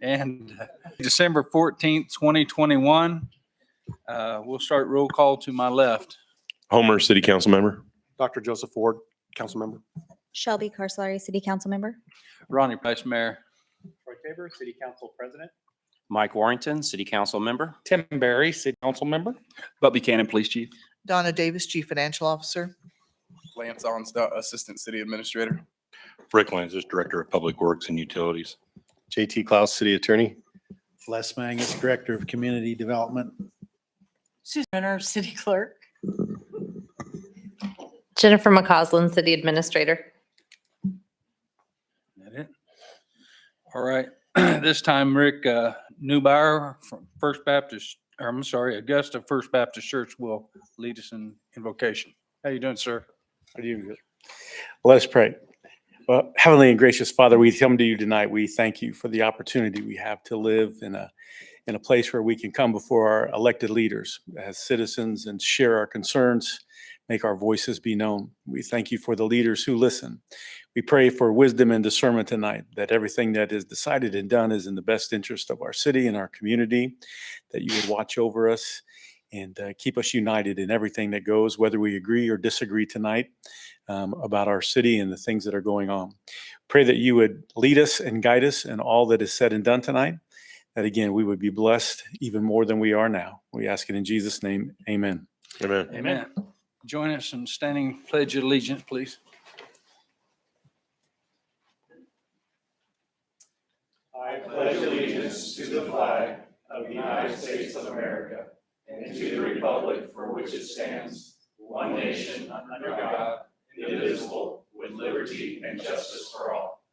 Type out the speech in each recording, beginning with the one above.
And December 14th, 2021. We'll start roll call to my left. Homer, City Council Member. Dr. Joseph Ford, Council Member. Shelby Carsolari, City Council Member. Ronnie Price, Mayor. Troy Tabor, City Council President. Mike Warrington, City Council Member. Tim Berry, City Council Member. Bud Buchanan, Police Chief. Donna Davis, Chief Financial Officer. Lance Onsta, Assistant City Administrator. Rick Lanzis, Director of Public Works and Utilities. JT Klaus, City Attorney. Les Mangus, Director of Community Development. Susan Renner, City Clerk. Jennifer McCausland, City Administrator. That it? All right. This time, Rick Neubauer from Augusta First Baptist Church will lead us in invocation. How you doing, sir? How do you? Let us pray. Well, Heavenly and gracious Father, we come to you tonight. We thank you for the opportunity we have to live in a place where we can come before our elected leaders as citizens and share our concerns, make our voices be known. We thank you for the leaders who listen. We pray for wisdom and discernment tonight, that everything that is decided and done is in the best interest of our city and our community, that you would watch over us and keep us united in everything that goes, whether we agree or disagree tonight about our city and the things that are going on. Pray that you would lead us and guide us in all that is said and done tonight, that again, we would be blessed even more than we are now. We ask it in Jesus' name, amen. Amen. Amen. Join us in standing pledge of allegiance, please. I pledge allegiance to the flag of the United States of America and to the republic for which it stands, one nation under God, indivisible, with liberty and justice for all.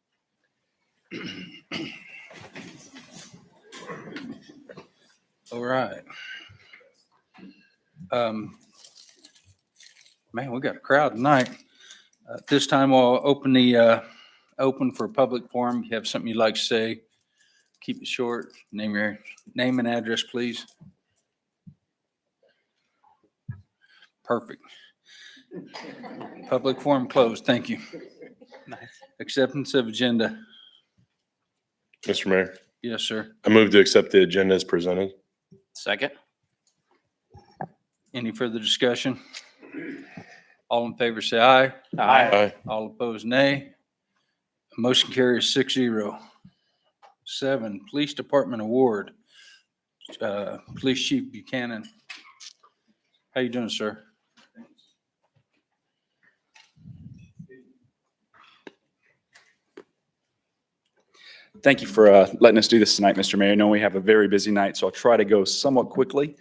All right. Man, we got a crowd tonight. This time we'll open for a public forum. If you have something you'd like to say, keep it short. Name your name and address, please. Perfect. Public forum closed. Thank you. Nice. Acceptance of agenda. Mr. Mayor, Yes, sir. I move to accept the agenda as presented. Second. Any further discussion? All in favor, say aye. Aye. All opposed, nay. Motion carries 6-0. 7, Police Department Award. Police Chief Buchanan. How you doing, sir? Thank you for letting us do this tonight, Mr. Mayor. I know we have a very busy night, so I'll try to go somewhat quickly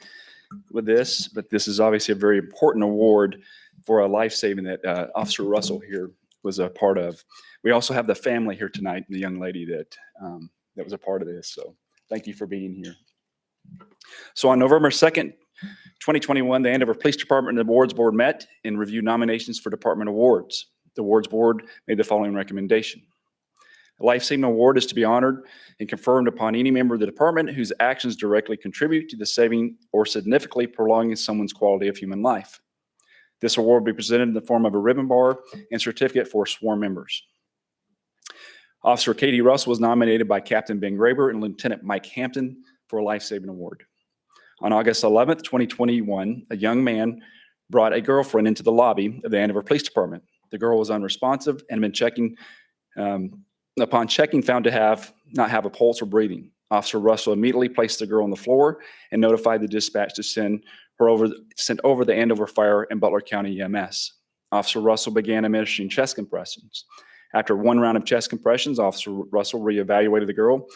with this, but this is obviously a very important award for a life-saving that Officer Russell here was a part of. We also have the family here tonight, the young lady that was a part of this, so thank you for being here. So on November 2nd, 2021, the Andover Police Department and the Awards Board met and reviewed nominations for department awards. The Awards Board made the following recommendation. A life-saving award is to be honored and confirmed upon any member of the department whose actions directly contribute to the saving or significantly prolonging someone's quality of human life. This award will be presented in the form of a ribbon bar and certificate for sworn members. Officer Katie Russell was nominated by Captain Ben Graber and Lieutenant Mike Hampton for a life-saving award. On August 11th, 2021, a young man brought a girlfriend into the lobby of the Andover Police Department. The girl was unresponsive and upon checking, found to not have a pulse or breathing. Officer Russell immediately placed the girl on the floor and notified the dispatch to send over the Andover Fire and Butler County EMS. Officer Russell began administering chest compressions. After one round of chest compressions, Officer Russell reevaluated the girl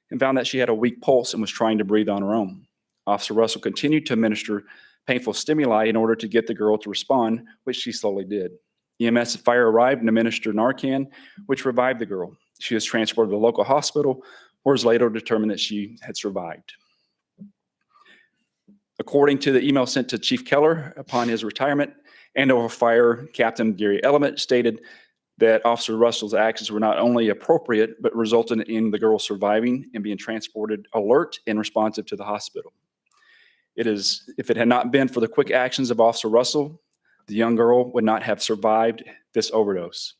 and found that she had a weak pulse and was trying to breathe on her own. Officer Russell continued to administer painful stimuli in order to get the girl to respond, which she slowly did. EMS and fire arrived and administered Narcan, which revived the girl. She was transported to the local hospital, where it was later determined that she had survived. According to the email sent to Chief Keller upon his retirement, Andover Fire Captain Gary Element stated that Officer Russell's actions were not only appropriate, but resulted in the girl surviving and being transported alert and responsive to the hospital. If it had not been for the quick actions of Officer Russell, the young girl would not have survived this overdose.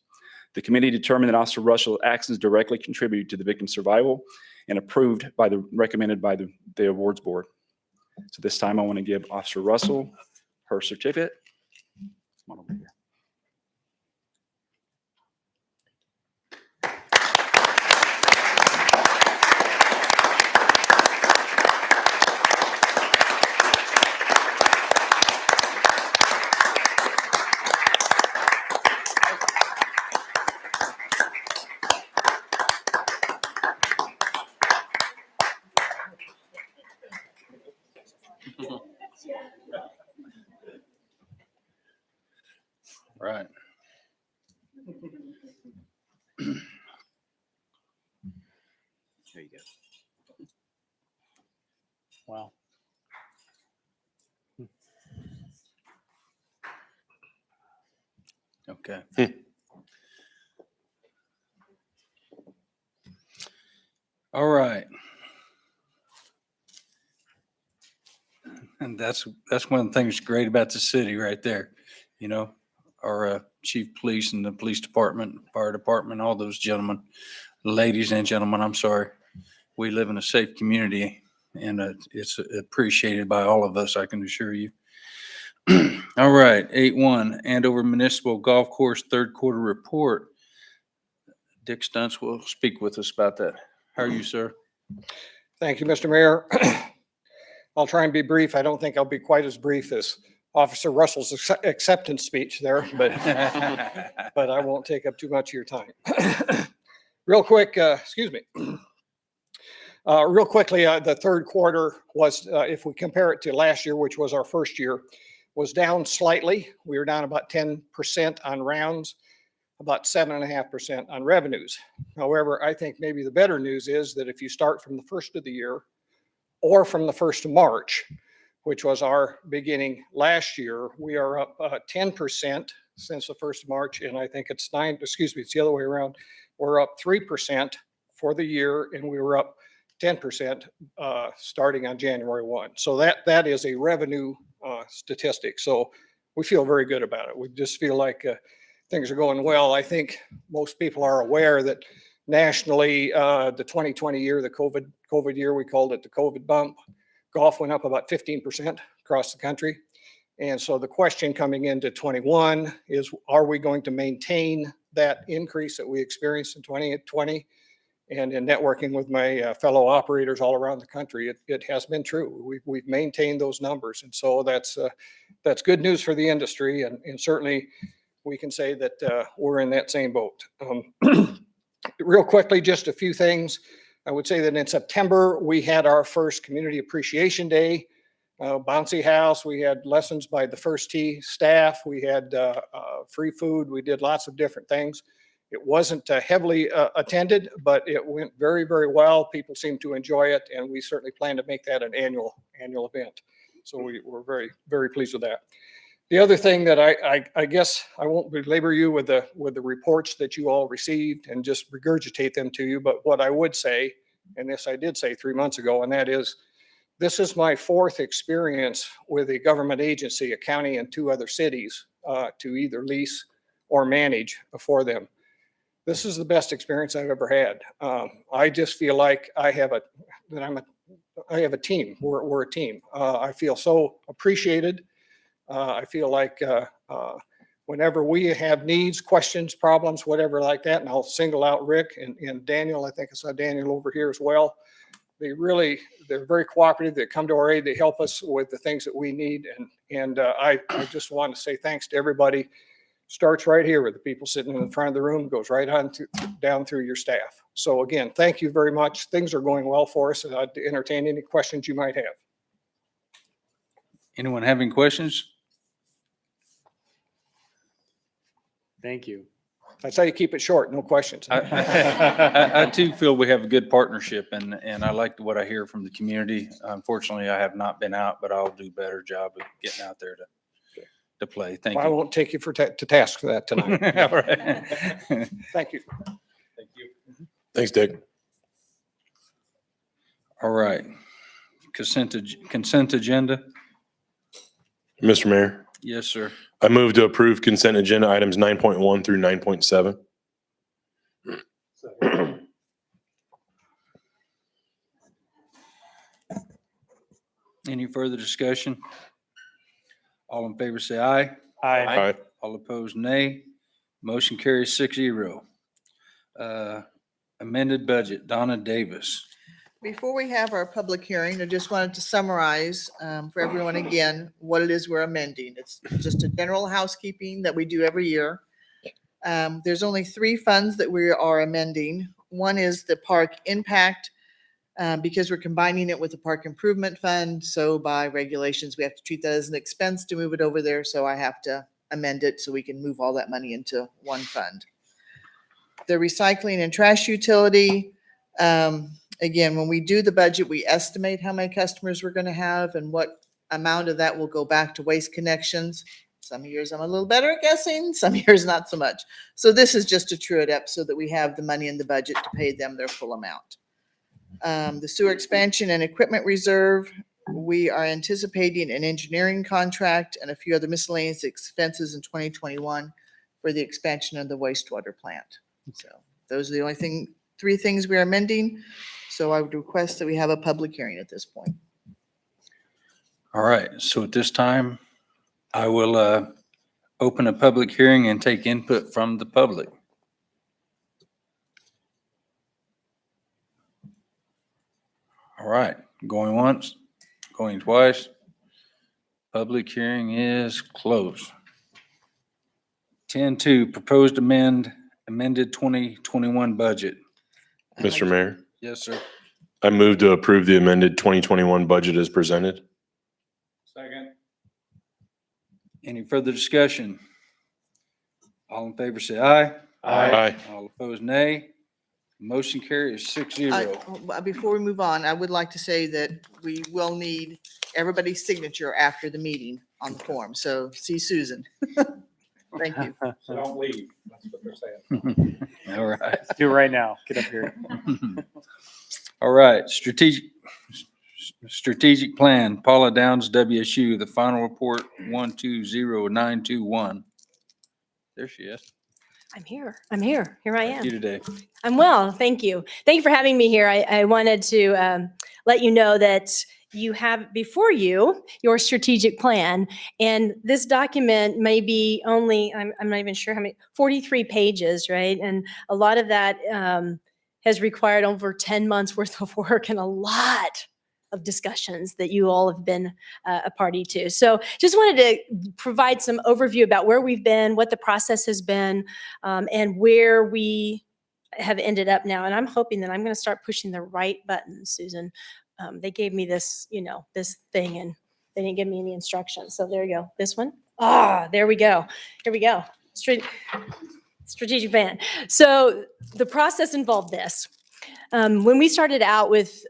The committee determined that Officer Russell's actions directly contributed to the victim's survival and approved recommended by the awards board. So this time I want to give Officer Russell her certificate. Come on over here. Right. There you go. Wow. Okay. All right. And that's one of the things great about the city right there. You know, our chief police and the police department, fire department, all those gentlemen, ladies and gentlemen, I'm sorry. We live in a safe community and it's appreciated by all of us, I can assure you. All right, 8-1, Andover Municipal Golf Course third quarter report. Dick Stunts will speak with us about that. How are you, sir? Thank you, Mr. Mayor. I'll try and be brief. I don't think I'll be quite as brief as Officer Russell's acceptance speech there, but I won't take up too much of your time. Real quick, excuse me. Real quickly, the third quarter was, if we compare it to last year, which was our first year, was down slightly. We were down about 10% on rounds, about 7.5% on revenues. However, I think maybe the better news is that if you start from the first of the year or from the 1st of March, which was our beginning last year, we are up 10% since the 1st of March. And I think it's it's the other way around. We're up 3% for the year and we were up 10% starting on January 1. So that is a revenue statistic. So we feel very good about it. We just feel like things are going well. I think most people are aware that nationally, the 2020 year, the COVID year, we called it the COVID bump, golf went up about 15% across the country. And so the question coming into 21 is, are we going to maintain that increase that we experienced in 2020? And in networking with my fellow operators all around the country, it has been true. We've maintained those numbers. And so that's good news for the industry. And certainly we can say that we're in that same boat. Real quickly, just a few things. I would say that in September, we had our first Community Appreciation Day, bouncy house. We had lessons by the First Tee staff. We had free food. We did lots of different things. It wasn't heavily attended, but it went very, very well. People seemed to enjoy it, and we certainly plan to make that an annual event. So we're very, very pleased with that. The other thing that I guess I won't belabor you with the reports that you all received and just regurgitate them to you, but what I would say, and this I did say 3 months ago, and that is, this is my 4th experience with a government agency, a county and 2 other cities to either lease or manage for them. This is the best experience I've ever had. I just feel like I have a team. We're a team. I feel so appreciated. I feel like whenever we have needs, questions, problems, whatever like that, and I'll single out Rick and Daniel. I think I saw Daniel over here as well. They're very cooperative. They come to our aid. They help us with the things that we need. And I just want to say thanks to everybody. Starts right here with the people sitting in the front of the room, goes right on down through your staff. So again, thank you very much. Things are going well for us, and I'd entertain any questions you might have. Anyone having questions? Thank you. That's how you keep it short, no questions. I too feel we have a good partnership, and I like what I hear from the community. Unfortunately, I have not been out, but I'll do a better job of getting out there to play. Thank I you. won't take you to task for that tonight. All right. Thank you. Thank you. Thanks, Dick. All right. Consent agenda. Mr. Mayor, Yes, sir. I move to approve consent agenda items 9.1 through 9.7. Any further discussion? All in favor say aye. Aye. All opposed, nay. Motion carries 6-0. Amended budget, Donna Davis. Before we have our public hearing, I just wanted to summarize for everyone again what it is we're amending. It's just a general housekeeping that we do every year. There's only 3 funds that we are amending. One is the park impact, because we're combining it with the park improvement fund. So by regulations, we have to treat that as an expense to move it over there. So I have to amend it so we can move all that money into one fund. The recycling and trash utility, again, when we do the budget, we estimate how many customers we're going to have and what amount of that will go back to Waste Connections. Some years I'm a little better at guessing, some years not so much. So this is just to true it up so that we have the money in the budget to pay them their full amount. The sewer expansion and equipment reserve, we are anticipating an engineering contract and a few other miscellaneous expenses in 2021 for the expansion of the wastewater plant. So those are the only 3 things we are amending. So I would request that we have a public hearing at this point. All right, so at this time, I will open a public hearing and take input from the public. All right, going once, going twice. Public hearing is closed. 10-2, proposed amended 2021 budget. Mr. Mayor, Yes, sir. I move to approve the amended 2021 budget as presented. Second. Any further discussion? All in favor say aye. Aye. All opposed, nay. Motion carries 6-0. Before we move on, I would like to say that we will need everybody's signature after the meeting on the form. So see Susan. Thank you. So don't leave. That's what they're saying. All right. Do it right now. Get up here. All right, strategic plan, Paula Downs, WSU, the final report, 120921. There she is. I'm here. Here I Thank you am. today. I'm well. Thank you. Thank you for having me here. I wanted to let you know that you have before you your strategic plan. And this document may be only, I'm not even sure how many, 43 pages, right? And a lot of that has required over 10 months worth of work and a lot of discussions that you all have been a party to. So just wanted to provide some overview about where we've been, what the process has been, and where we have ended up now. And I'm hoping that I'm going to start pushing the right buttons, Susan. They gave me this, this thing, and they didn't give me any instructions. So there you go. This one. There we go. Here we go. Strategic plan. So the process involved this. When we started out with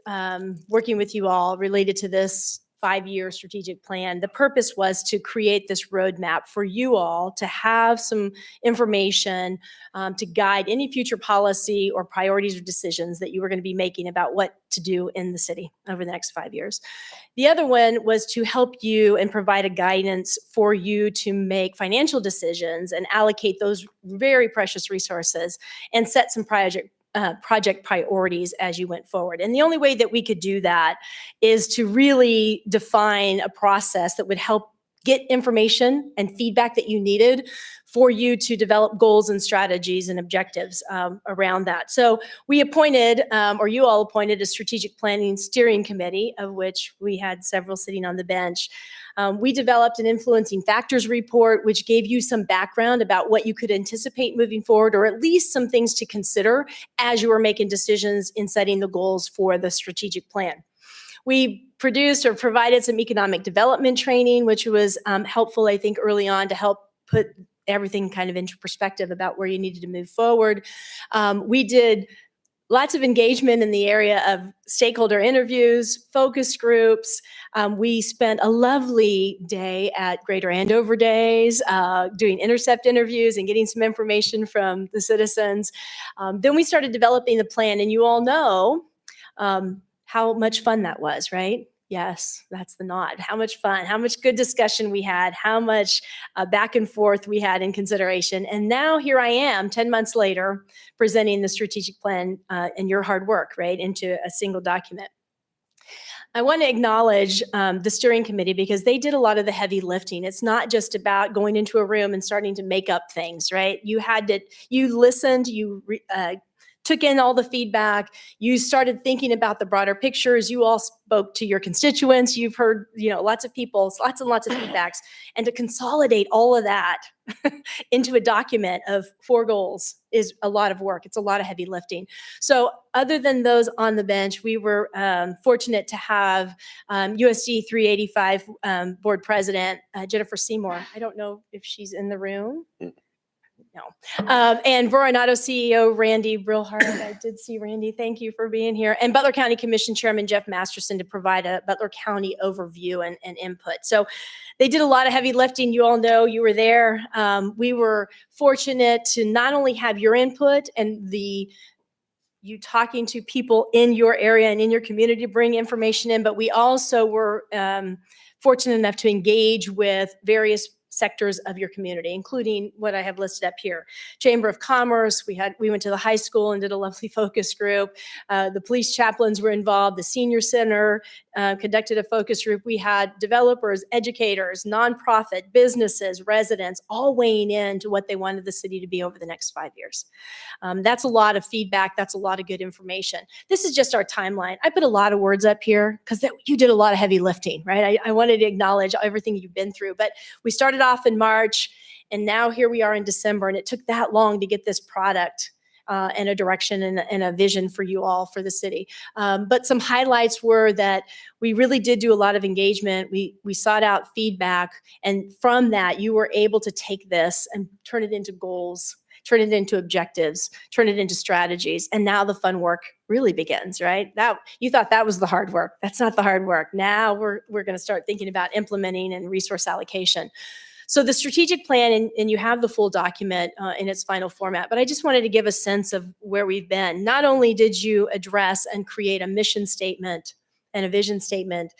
working with you all related to this 5-year strategic plan, the purpose was to create this roadmap for you all to have some information to guide any future policy or priorities or decisions that you were going to be making about what to do in the city over the next 5 years. The other one was to help you and provide a guidance for you to make financial decisions and allocate those very precious resources and set some project priorities as you went forward. And the only way that we could do that is to really define a process that would help get information and feedback that you needed for you to develop goals and strategies and objectives around that. So we appointed, or you all appointed, a strategic planning steering committee, of which we had several sitting on the bench. We developed an influencing factors report, which gave you some background about what you could anticipate moving forward, or at least some things to consider as you were making decisions in setting the goals for the strategic plan. We produced or provided some economic development training, which was helpful, I think, early on to help put everything kind of into perspective about where you needed to move forward. We did lots of engagement in the area of stakeholder interviews, focus groups. We spent a lovely day at Greater Andover Days doing intercept interviews and getting some information from the citizens. Then we started developing the plan, and you all know how much fun that was, right? Yes, that's the nod. How much fun, how much good discussion we had, how much back and forth we had in consideration. And now here I am, 10 months later, presenting the strategic plan and your hard work, right, into a single document. I want to acknowledge the steering committee because they did a lot of the heavy lifting. It's not just about going into a room and starting to make up things, right? You listened, took in all the feedback. You started thinking about the broader pictures. You all spoke to your constituents. You've heard, lots of people, lots and lots of feedbacks. And to consolidate all of that into a document of 4 goals is a lot of work. It's a lot of heavy lifting. So other than those on the bench, we were fortunate to have USD 385 board president, Jennifer Seymour. I don't know if she's in the room. No. And Voronato CEO Randy Brilhart. I did see Randy. Thank you for being here. And Butler County Commission Chairman Jeff Masterson to provide a Butler County overview and input. So they did a lot of heavy lifting. You all know, you were there. We were fortunate to not only have your input and you talking to people in your area and in your community to bring information in, but we also were fortunate enough to engage with various sectors of your community, including what I have listed up here. Chamber of Commerce, we went to the high school and did a lovely focus group. The police chaplains were involved. The senior center conducted a focus group. We had developers, educators, nonprofit, businesses, residents, all weighing in to what they wanted the city to be over the next 5 years. That's a lot of feedback. That's a lot of good information. This is just our timeline. I put a lot of words up here because you did a lot of heavy lifting, right? I wanted to acknowledge everything you've been through, but we started off in March, and now here we are in December, and it took that long to get this product and a direction and a vision for you all for the city. But some highlights were that we really did do a lot of engagement. We sought out feedback, and from that, you were able to take this and turn it into goals, turn it into objectives, turn it into strategies, and now the fun work really begins, right? You thought that was the hard work. That's not the hard work. Now we're going to start thinking about implementing and resource allocation. So the strategic plan, and you have the full document in its final format, but I just wanted to give a sense of where we've been. Not only did you address and create a mission statement and a vision statement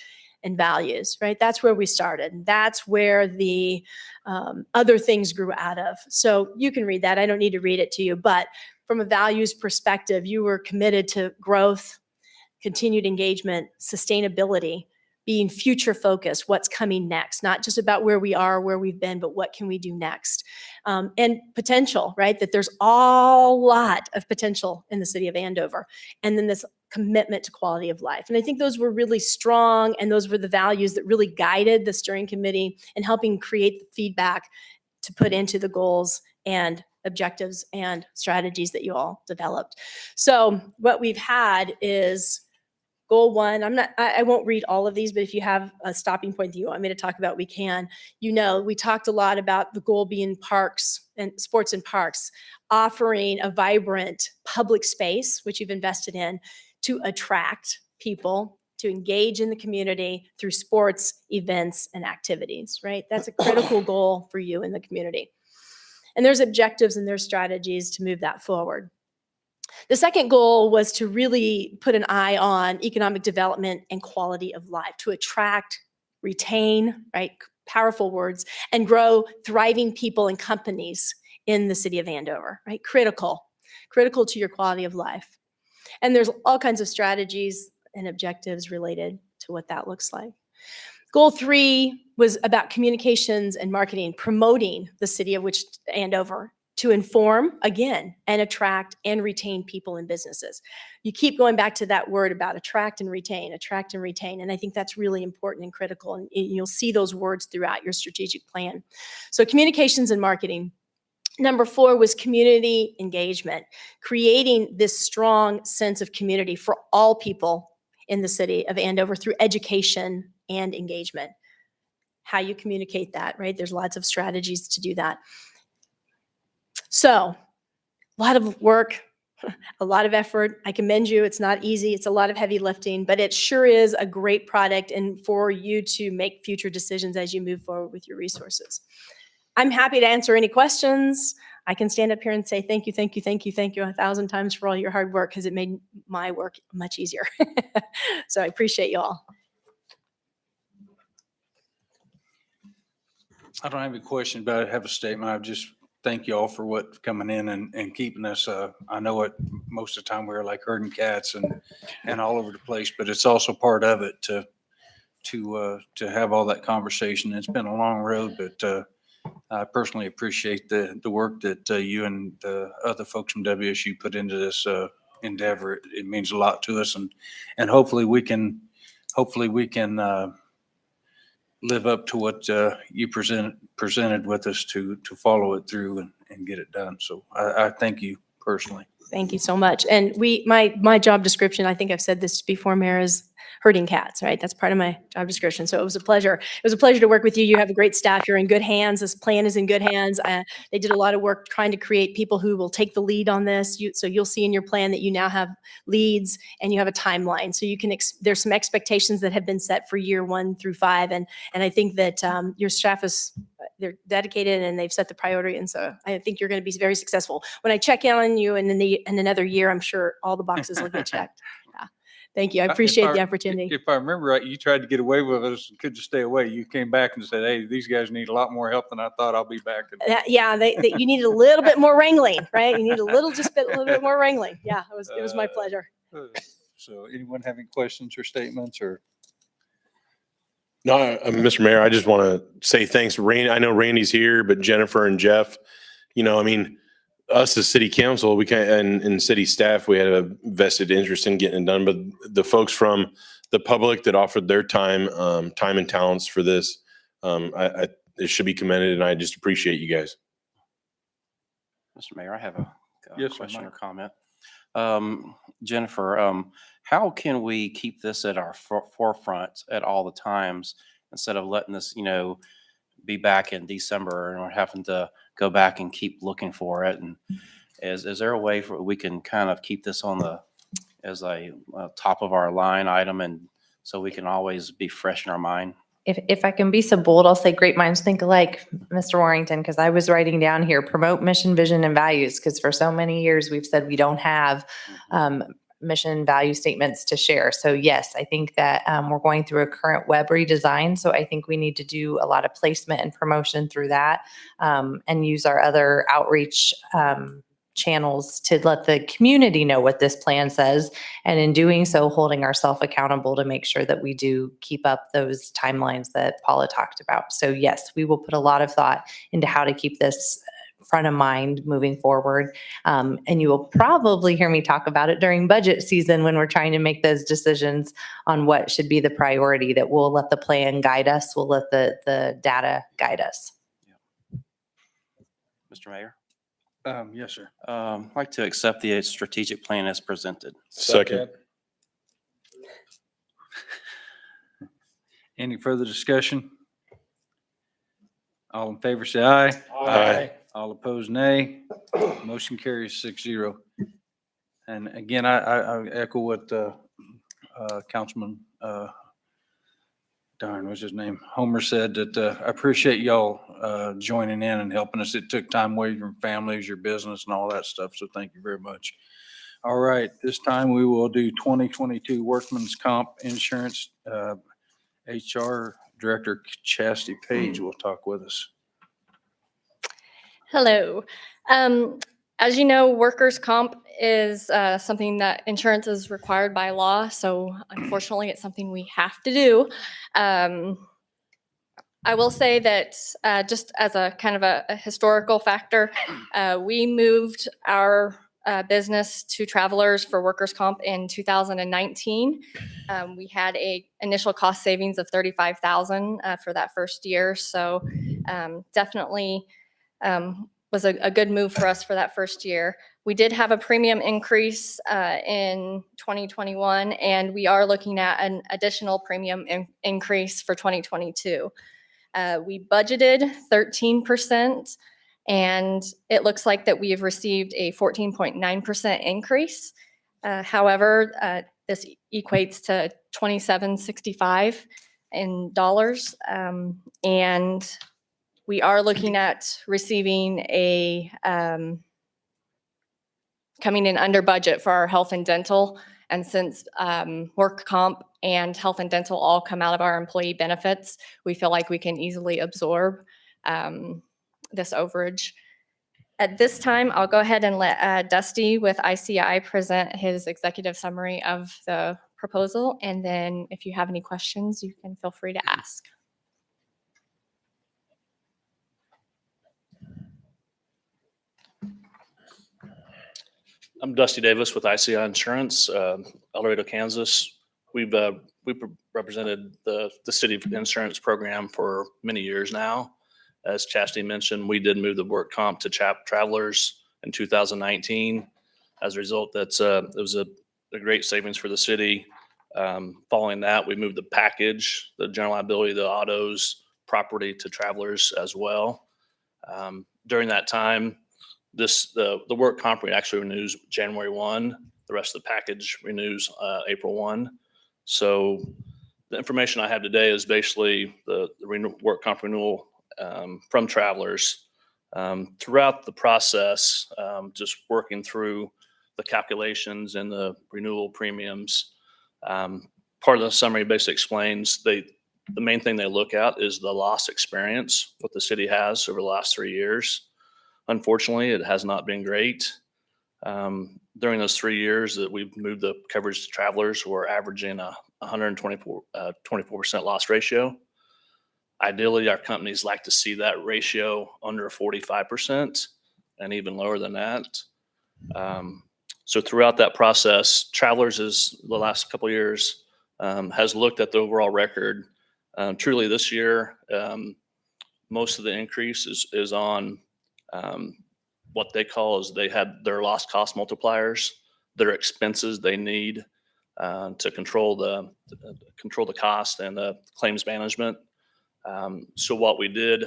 and values, right? That's where we started. That's where the other things grew out of. So you can read that. I don't need to read it to you, but from a values perspective, you were committed to growth, continued engagement, sustainability, being future focused, what's coming next, not just about where we are, where we've been, but what can we do next? And potential, right? That there's a lot of potential in the city of Andover. And then this commitment to quality of life. And I think those were really strong, and those were the values that really guided the steering committee in helping create the feedback to put into the goals and objectives and strategies that you all developed. So what we've had is Goal 1, I won't read all of these, but if you have a stopping point that you want me to talk about, we can. We talked a lot about the goal being parks and sports and parks, offering a vibrant public space, which you've invested in, to attract people to engage in the community through sports, events, and activities, right? That's a critical goal for you in the community. And there's objectives and there's strategies to move that forward. The second goal was to really put an eye on economic development and quality of life, to attract, retain, right, powerful words, and grow thriving people and companies in the city of Andover, right? Critical to your quality of life. And there's all kinds of strategies and objectives related to what that looks like. Goal 3 was about communications and marketing, promoting the city of which Andover, to inform, again, and attract and retain people and businesses. You keep going back to that word about attract and retain. And I think that's really important and critical. And you'll see those words throughout your strategic plan. So communications and marketing. Number 4 was community engagement, creating this strong sense of community for all people in the city of Andover through education and engagement. How you communicate that, right? There's lots of strategies to do that. So, a lot of work, a lot of effort. I commend you. It's not easy. It's a lot of heavy lifting, but it sure is a great product and for you to make future decisions as you move forward with your resources. I'm happy to answer any questions. I can stand up here and say thank you 1,000 times for all your hard work because it made my work much easier. So I appreciate you all. I don't have any question, but I have a statement. I've just thank you all for what coming in and keeping us. I know it, most of the time we're like herding cats and all over the place, but it's also part of it to have all that conversation. It's been a long road, but I personally appreciate the work that you and the other folks from WSU put into this endeavor. It means a lot to us, and hopefully we can live up to what you presented with us to follow it through and get it done. So I thank you personally. Thank you so much. And my job description, I think I've said this before, Mayor, is herding cats, right? That's part of my job description. So it was a pleasure. It was a pleasure to work with you. You have a great staff. You're in good hands. This plan is in good hands. They did a lot of work trying to create people who will take the lead on this. So you'll see in your plan that you now have leads and you have a timeline. So you can, there's some expectations that have been set for year 1 through 5. And I think that your staff they're dedicated and they've set the priority. And so I think you're going to be very successful. When I check in on you in another year, I'm sure all the boxes will get checked. Yeah. Thank you. I appreciate the opportunity. If I remember right, you tried to get away with us and couldn't stay away. You came back and said, hey, these guys need a lot more help than I thought. I'll be back. Yeah, you needed a little bit more wrangling, right? You need a little bit more wrangling. Yeah, it was my pleasure. So anyone having questions or statements or? No, Mr. Mayor, I just want to say thanks. I know Randy's here, but Jennifer and Jeff, I mean, us as city council, we and city staff, we had a vested interest in getting it done. But the folks from the public that offered their time and talents for this, it should be commended, and I just appreciate you guys. Mr. Mayor, I have a Yes, sir, question or Mike. comment. Jennifer, how can we keep this at our forefront at all the times instead of letting this, be back in December and we're having to go back and keep looking for it? And is there a way for we can kind of keep this on as a top of our line item, and so we can always be fresh in our mind? If I can be so bold, I'll say great minds think alike, Mr. Warrington, because I was writing down here, promote mission, vision, and values, because for so many years we've said we don't have mission value statements to share. So yes, I think that we're going through a current web redesign. So I think we need to do a lot of placement and promotion through that and use our other outreach channels to let the community know what this plan says. And in doing so, holding ourselves accountable to make sure that we do keep up those timelines that Paula talked about. So yes, we will put a lot of thought into how to keep this front of mind moving forward. And you will probably hear me talk about it during budget season when we're trying to make those decisions on what should be the priority, that we'll let the plan guide us. We'll let the data guide us. Mr. Mayor? Yes, sir. I'd like to accept the strategic plan as presented. Second. Any further discussion? All in favor, say aye. Aye. All opposed, nay. Motion carries 6-0. And again, I echo what Councilman, what's his name? Homer said, that I appreciate y'all joining in and helping us. It took time away from families, your business, and all that stuff. So thank you very much. All right, this time we will do 2022 Workman's Comp Insurance. HR Director Chastity Page will talk with us. Hello. As you know, workers' comp is something that insurance is required by law. So unfortunately, it's something we have to do. I will say that just as a kind of a historical factor, we moved our business to Travelers for workers' comp in 2019. We had a initial cost savings of $35,000 for that first year. So definitely was a good move for us for that first year. We did have a premium increase in 2021, and we are looking at an additional premium increase for 2022. We budgeted 13%, and it looks like that we have received a 14.9% increase. However, this equates to $27.65 in dollars, and we are looking at receiving a coming in under budget for our health and dental. And since work comp and health and dental all come out of our employee benefits, we feel like we can easily absorb this overage. At this time, I'll go ahead and let Dusty with ICI present his executive summary of the proposal. And then if you have any questions, you can feel free to ask. I'm Dusty Davis with ICI Insurance, El Dorado, Kansas. We've represented the city insurance program for many years now. As Chastity mentioned, we did move the work comp to Travelers in 2019. As a result, it was a great savings for the city. Following that, we moved the package, the general liability, the autos, property to Travelers as well. During that time, the work comp rate actually renews January 1. The rest of the package renews April 1. So the information I have today is basically the work comp renewal from Travelers. Throughout the process, just working through the calculations and the renewal premiums, part of the summary basically explains the main thing they look at is the loss experience, what the city has over the last 3 years. Unfortunately, it has not been great. During those 3 years that we've moved the coverage to Travelers, we're averaging a 24% loss ratio. Ideally, our companies like to see that ratio under 45% and even lower than that. So throughout that process, Travelers is the last couple of years has looked at the overall record. Truly this year, most of the increase is on what they call is they had their loss cost multipliers, their expenses they need to control the cost and the claims management. So what we did,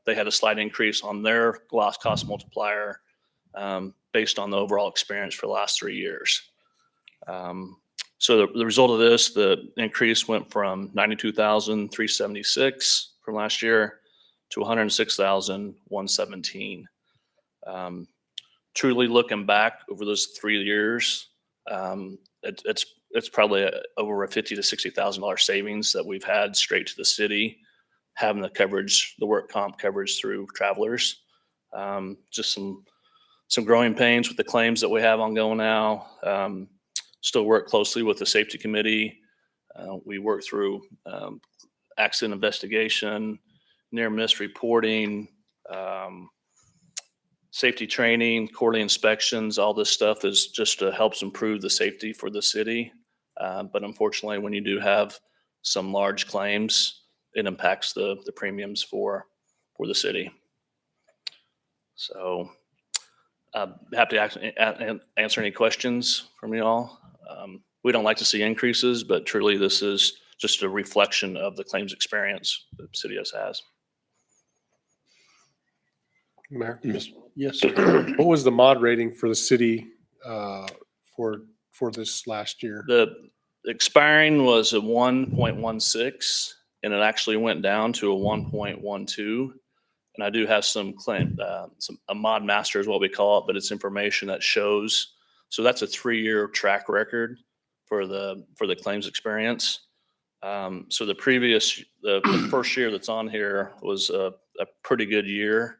they had a slight increase on their loss cost multiplier based on the overall experience for the last 3 years. So the result of this, the increase went from 92,376 from last year to 106,117. Truly looking back over those 3 years, it's probably over a $50,000 to $60,000 savings that we've had straight to the city, having the coverage, the work comp coverage through Travelers. Just some growing pains with the claims that we have ongoing now. Still work closely with the safety committee. We work through accident investigation, near miss reporting, safety training, quarterly inspections. All this stuff is just helps improve the safety for the city. But unfortunately, when you do have some large claims, it impacts the premiums for the city. So I'm happy to answer any questions from you all. We don't like to see increases, but truly this is just a reflection of the claims experience the city has. Mayor? Yes. What was the mod rating for the city for this last year? The expiring was a 1.16, and it actually went down to a 1.12. And I do have some a mod master is what we call it, but it's information that shows. So that's a 3-year track record for the claims experience. So the first year that's on here was a pretty good year.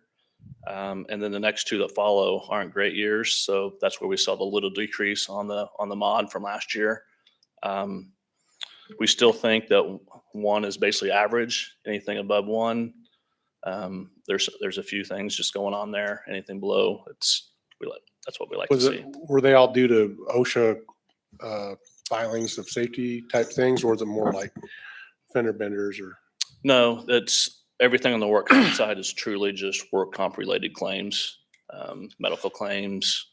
And then the next two that follow aren't great years. So that's where we saw the little decrease on the mod from last year. We still think that 1 is basically average. Anything above 1, there's a few things just going on there. Anything below, that's what we like to see. Were they all due to OSHA filings of safety type things, or is it more like fender benders or? No, it's everything on the work comp side is truly just work comp related claims, medical claims,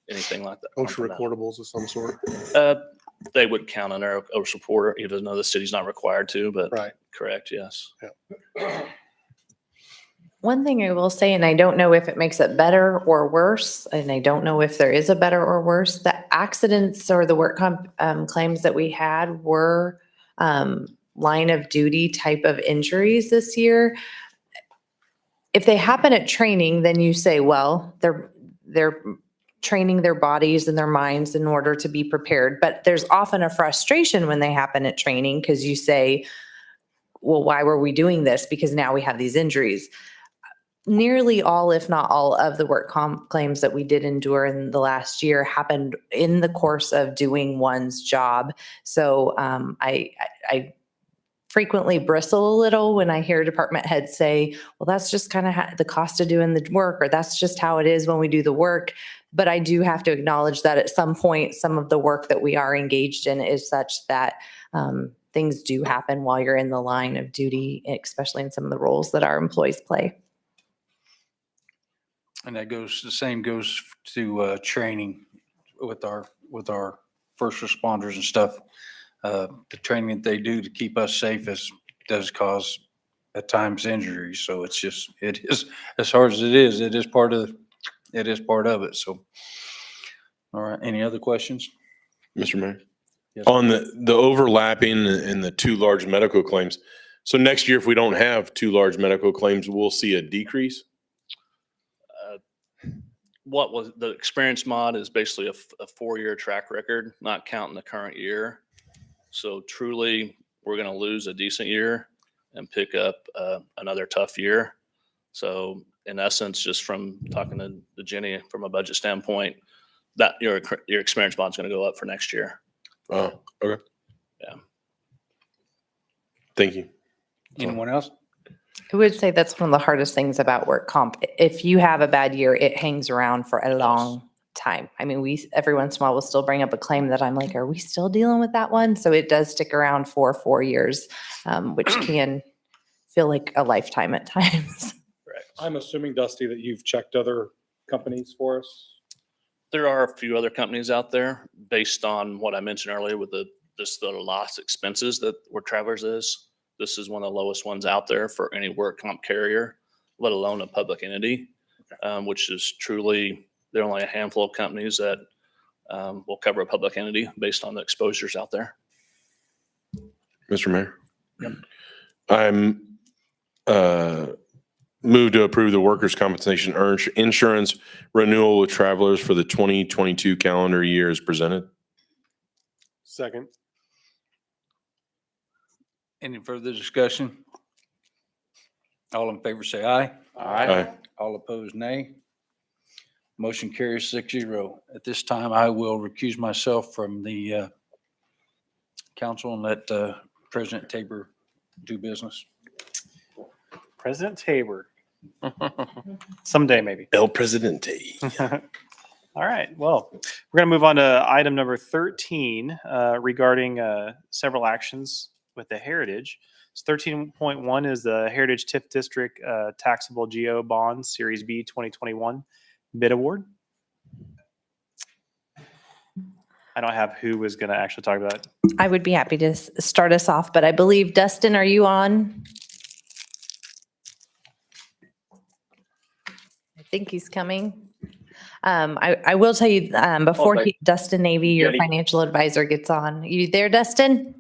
anything like that. OSHA recordables of some sort? They would count on our OSHA reporter, even though the city's not required to, but right. Correct, yes. Yeah. One thing I will say, and I don't know if it makes it better or worse, and I don't know if there is a better or worse, the accidents or the work comp claims that we had were line of duty type of injuries this year. If they happen at training, then you say, well, they're training their bodies and their minds in order to be prepared. But there's often a frustration when they happen at training because you say, well, why were we doing this? Because now we have these injuries. nearly all, if not all, of the work comp claims that we did endure in the last year happened in the course of doing one's job. So I frequently bristle a little when I hear department heads say, well, that's just kind of the cost of doing the work, or that's just how it is when we do the work. But I do have to acknowledge that at some point, some of the work that we are engaged in is such that things do happen while you're in the line of duty, especially in some of the roles that our employees play. And the same goes to training with our first responders and stuff. The training that they do to keep us safe does cause at times injuries. So it is as hard as it is part of it. So, all right. Any other questions? Mr. Mayor? Yes. On the overlapping and the two large medical claims. So next year, if we don't have two large medical claims, we'll see a decrease? What was the experience mod is basically a 4-year track record, not counting the current year. So truly, we're going to lose a decent year and pick up another tough year. So in essence, just from talking to Jenny from a budget standpoint, that your experience mod is going to go up for next year. Oh, okay. Yeah. Thank you. Anyone else? I would say that's one of the hardest things about work comp. If you have a bad year, it hangs around for a long time. I mean, every once in a while we'll still bring up a claim that I'm like, are we still dealing with that one? So it does stick around for 4 years, which can feel like a lifetime at times. Correct. I'm assuming, Dusty, that you've checked other companies for us. There are a few other companies out there based on what I mentioned earlier with the loss expenses that where Travelers is. This is one of the lowest ones out there for any work comp carrier, let alone a public entity, which is truly, there are only a handful of companies that will cover a public entity based on the exposures out there. Mr. Mayor? Yep. I'm move to approve the workers' compensation insurance renewal with Travelers for the 2022 calendar year as presented. Second. Any further discussion? All in favor say aye. Aye. All opposed, nay. Motion carries 6-0. At this time, I will recuse myself from the council and let President Tabor do business. President Tabor. Someday, maybe. El Presidente. All right. Well, we're going to move on to item number 13 regarding several actions with the Heritage. So 13.1 is the Heritage TIF District Taxable GO Bond Series B 2021 bid award. I don't have who was going to actually talk about it. I would be happy to start us off, but I believe, Dustin, are you on? I think he's coming. I will tell you before Dustin Navy, your financial advisor, gets on. You there, Dustin?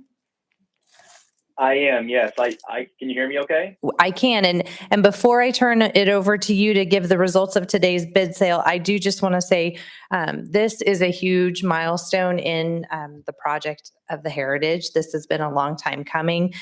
I am, yes. I can you hear me okay? I can. And before I turn it over to you to give the results of today's bid sale, I do just want to say this is a huge milestone in the project of the Heritage. This has been a long time coming.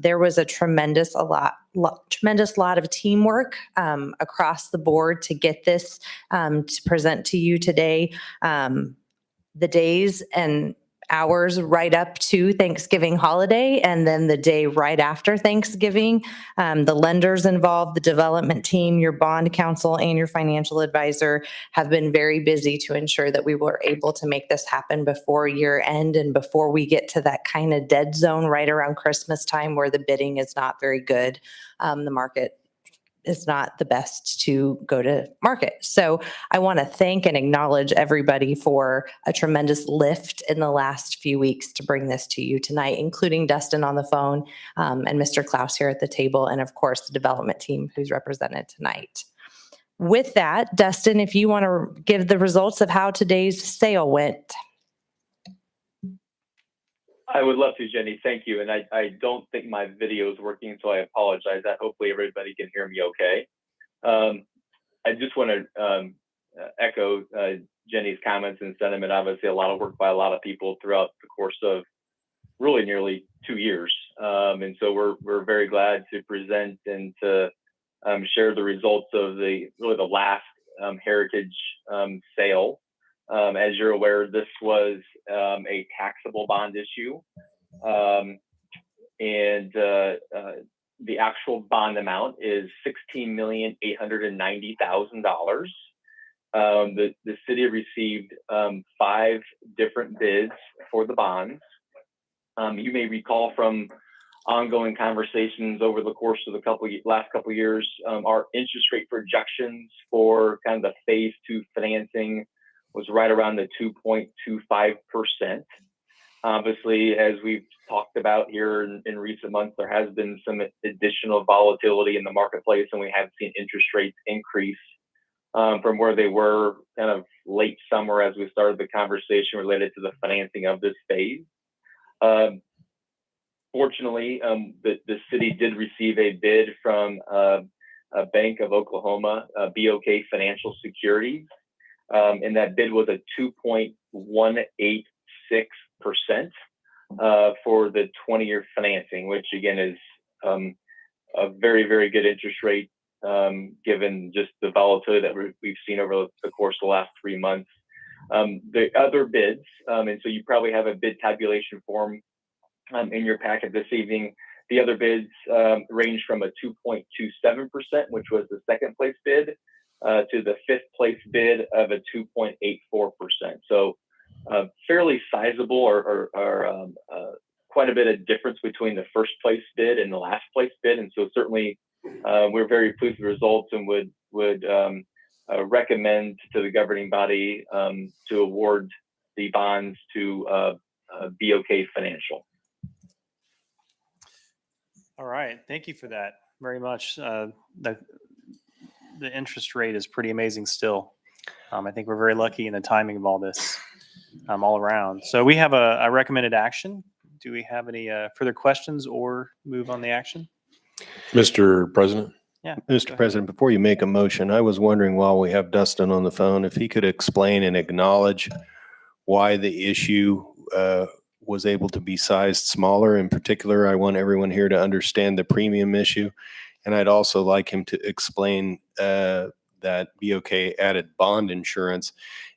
There was a tremendous lot of teamwork across the board to get this to present to you today. The days and hours right up to Thanksgiving holiday, and then the day right after Thanksgiving. The lenders involved, the development team, your bond counsel, and your financial advisor have been very busy to ensure that we were able to make this happen before year end and before we get to that kind of dead zone right around Christmas time where the bidding is not very good. The market is not the best to go to market. So I want to thank and acknowledge everybody for a tremendous lift in the last few weeks to bring this to you tonight, including Dustin on the phone and Mr. Klaus here at the table, and of course the development team who's represented tonight. With that, Dustin, if you want to give the results of how today's sale went. I would love to, Jenny. Thank you. And I don't think my video is working, so I apologize. Hopefully everybody can hear me okay. I just want to echo Jenny's comments and sentiment. Obviously, a lot of work by a lot of people throughout the course of really nearly 2 years. And so we're very glad to present and to share the results of the last heritage sale. As you're aware, this was a taxable bond issue, and the actual bond amount is $16,890,000. The city received 5 different bids for the bonds. You may recall from ongoing conversations over the course of the last couple of years, our interest rate projections for kind of the phase 2 financing was right around the 2.25%. Obviously, as we've talked about here in recent months, there has been some additional volatility in the marketplace, and we have seen interest rates increase from where they were kind of late summer as we started the conversation related to the financing of this phase. Fortunately, the city did receive a bid from a Bank of Oklahoma, BOK Financial Securities, and that bid was a 2.186% for the 20-year financing, which again is a very, very good interest rate given just the volatility that we've seen over the course of the last 3 months. The other bids, and so you probably have a bid tabulation form in your packet this evening. The other bids range from a 2.27%, which was the second place bid, to the 5th place bid of a 2.84%. So fairly sizable or quite a bit of difference between the first place bid and the last place bid. And so certainly we're very pleased with the results and would recommend to the governing body to award the bonds to BOK Financial. All right. Thank you for that very much. The interest rate is pretty amazing still. I think we're very lucky in the timing of all this all around. So we have a recommended action. Do we have any further questions or move on the action? Mr. President? Yeah. Mr. President, before you make a motion, I was wondering while we have Dustin on the phone, if he could explain and acknowledge why the issue was able to be sized smaller. In particular, I want everyone here to understand the premium issue. And I'd also like him to explain that BOK added bond insurance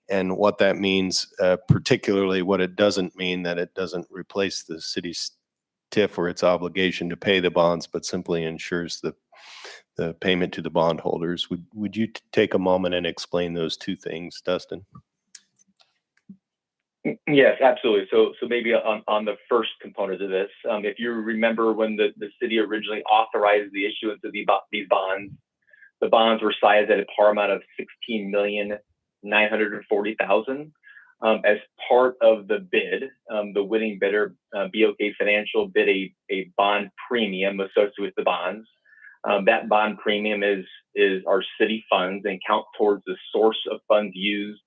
and what that means, particularly what it doesn't mean, that it doesn't replace the city's TIF or its obligation to pay the bonds, but simply ensures the payment to the bondholders. Would you take a moment and explain those two things, Dustin? Yes, absolutely. So maybe on the first component of this, if you remember when the city originally authorized the issuance of these bonds, the bonds were sized at a par amount of $16,940,000. As part of the bid, the winning bidder, BOK Financial, bid a bond premium associated with the bonds. That bond premium is our city funds and count towards the source of funds used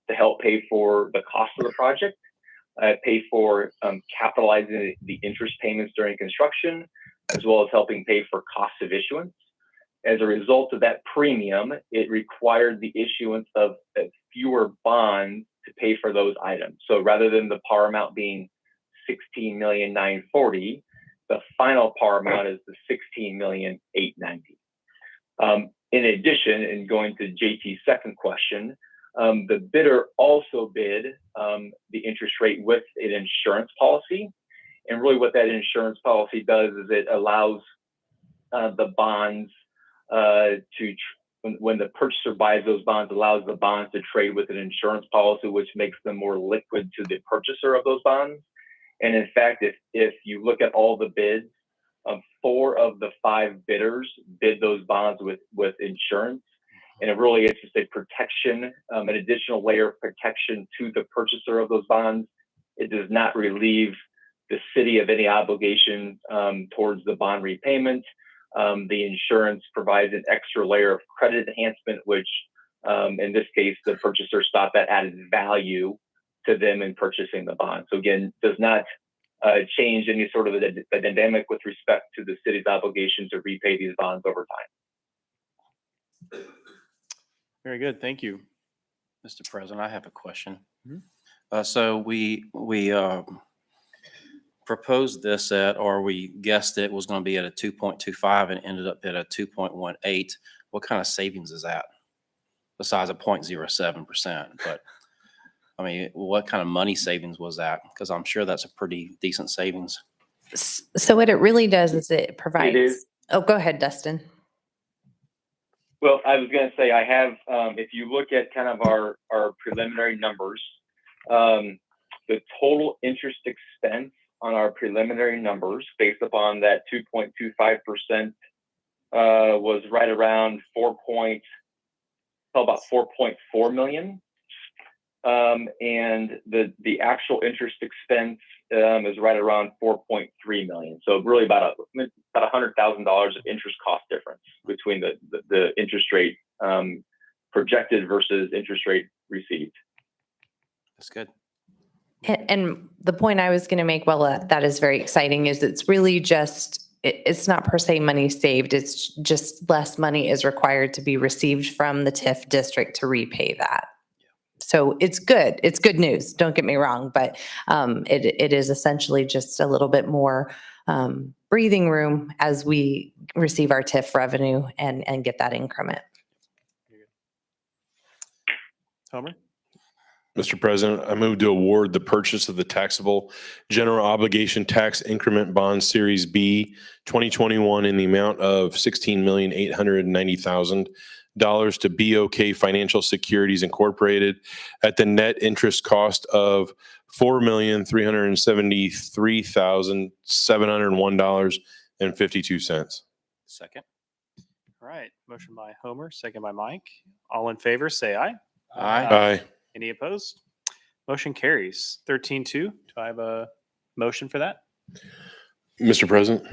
to help pay for the cost of the project, pay for capitalizing the interest payments during construction, as well as helping pay for costs of issuance. As a result of that premium, it required the issuance of fewer bonds to pay for those items. So rather than the par amount being $16,940,000, the final par amount is the $16,890,000. In addition, and going to JT's second question, the bidder also bid the interest rate with an insurance policy. And really what that insurance policy does is it allows the bonds when the purchaser buys those bonds, allows the bonds to trade with an insurance policy, which makes them more liquid to the purchaser of those bonds. And in fact, if you look at all the bids, 4 of the 5 bidders bid those bonds with insurance. And it really is just a protection, an additional layer of protection to the purchaser of those bonds. It does not relieve the city of any obligation towards the bond repayment. The insurance provides an extra layer of credit enhancement, which in this case, the purchaser thought that added value to them in purchasing the bond. So again, does not change any sort of the dynamic with respect to the city's obligation to repay these bonds over time. Very good. Thank you. Mr. President, I have a question. Mhm. So we proposed this at, or we guessed it was going to be at a 2.25 and ended up at a 2.18, what kind of savings is that? Besides a 0.07%, but I mean, what kind of money savings was that? Because I'm sure that's a pretty decent savings. So what it really does is it provides. is. Oh, go ahead, Dustin. Well, I was going to say, I have, if you look at kind of our preliminary numbers, the total interest expense on our preliminary numbers based upon that 2.25% was right around about 4.4 million. And the actual interest expense is right around 4.3 million. So really about $100,000 of interest cost difference between the interest rate projected versus interest rate received. That's good. And the point I was going to make, well, that is very exciting, is it's really just, it's not per se money saved. It's just less money is required to be received from the TIF district to repay that. So it's good. It's good news. Don't get me wrong, but it is essentially just a little bit more breathing room as we receive our TIF revenue and get that increment. Homer? Mr. President, I move to award the purchase of the taxable general obligation tax increment bond Series B 2021 in the amount of $16,890,000 to BOK Financial Securities Incorporated at the net interest cost of $4,373,701.52. Second. All right. Motion by Homer, second by Mike. All in favor, say aye. Aye. Any opposed? Motion carries. 13-2. Do I have a motion for that? Mr. President,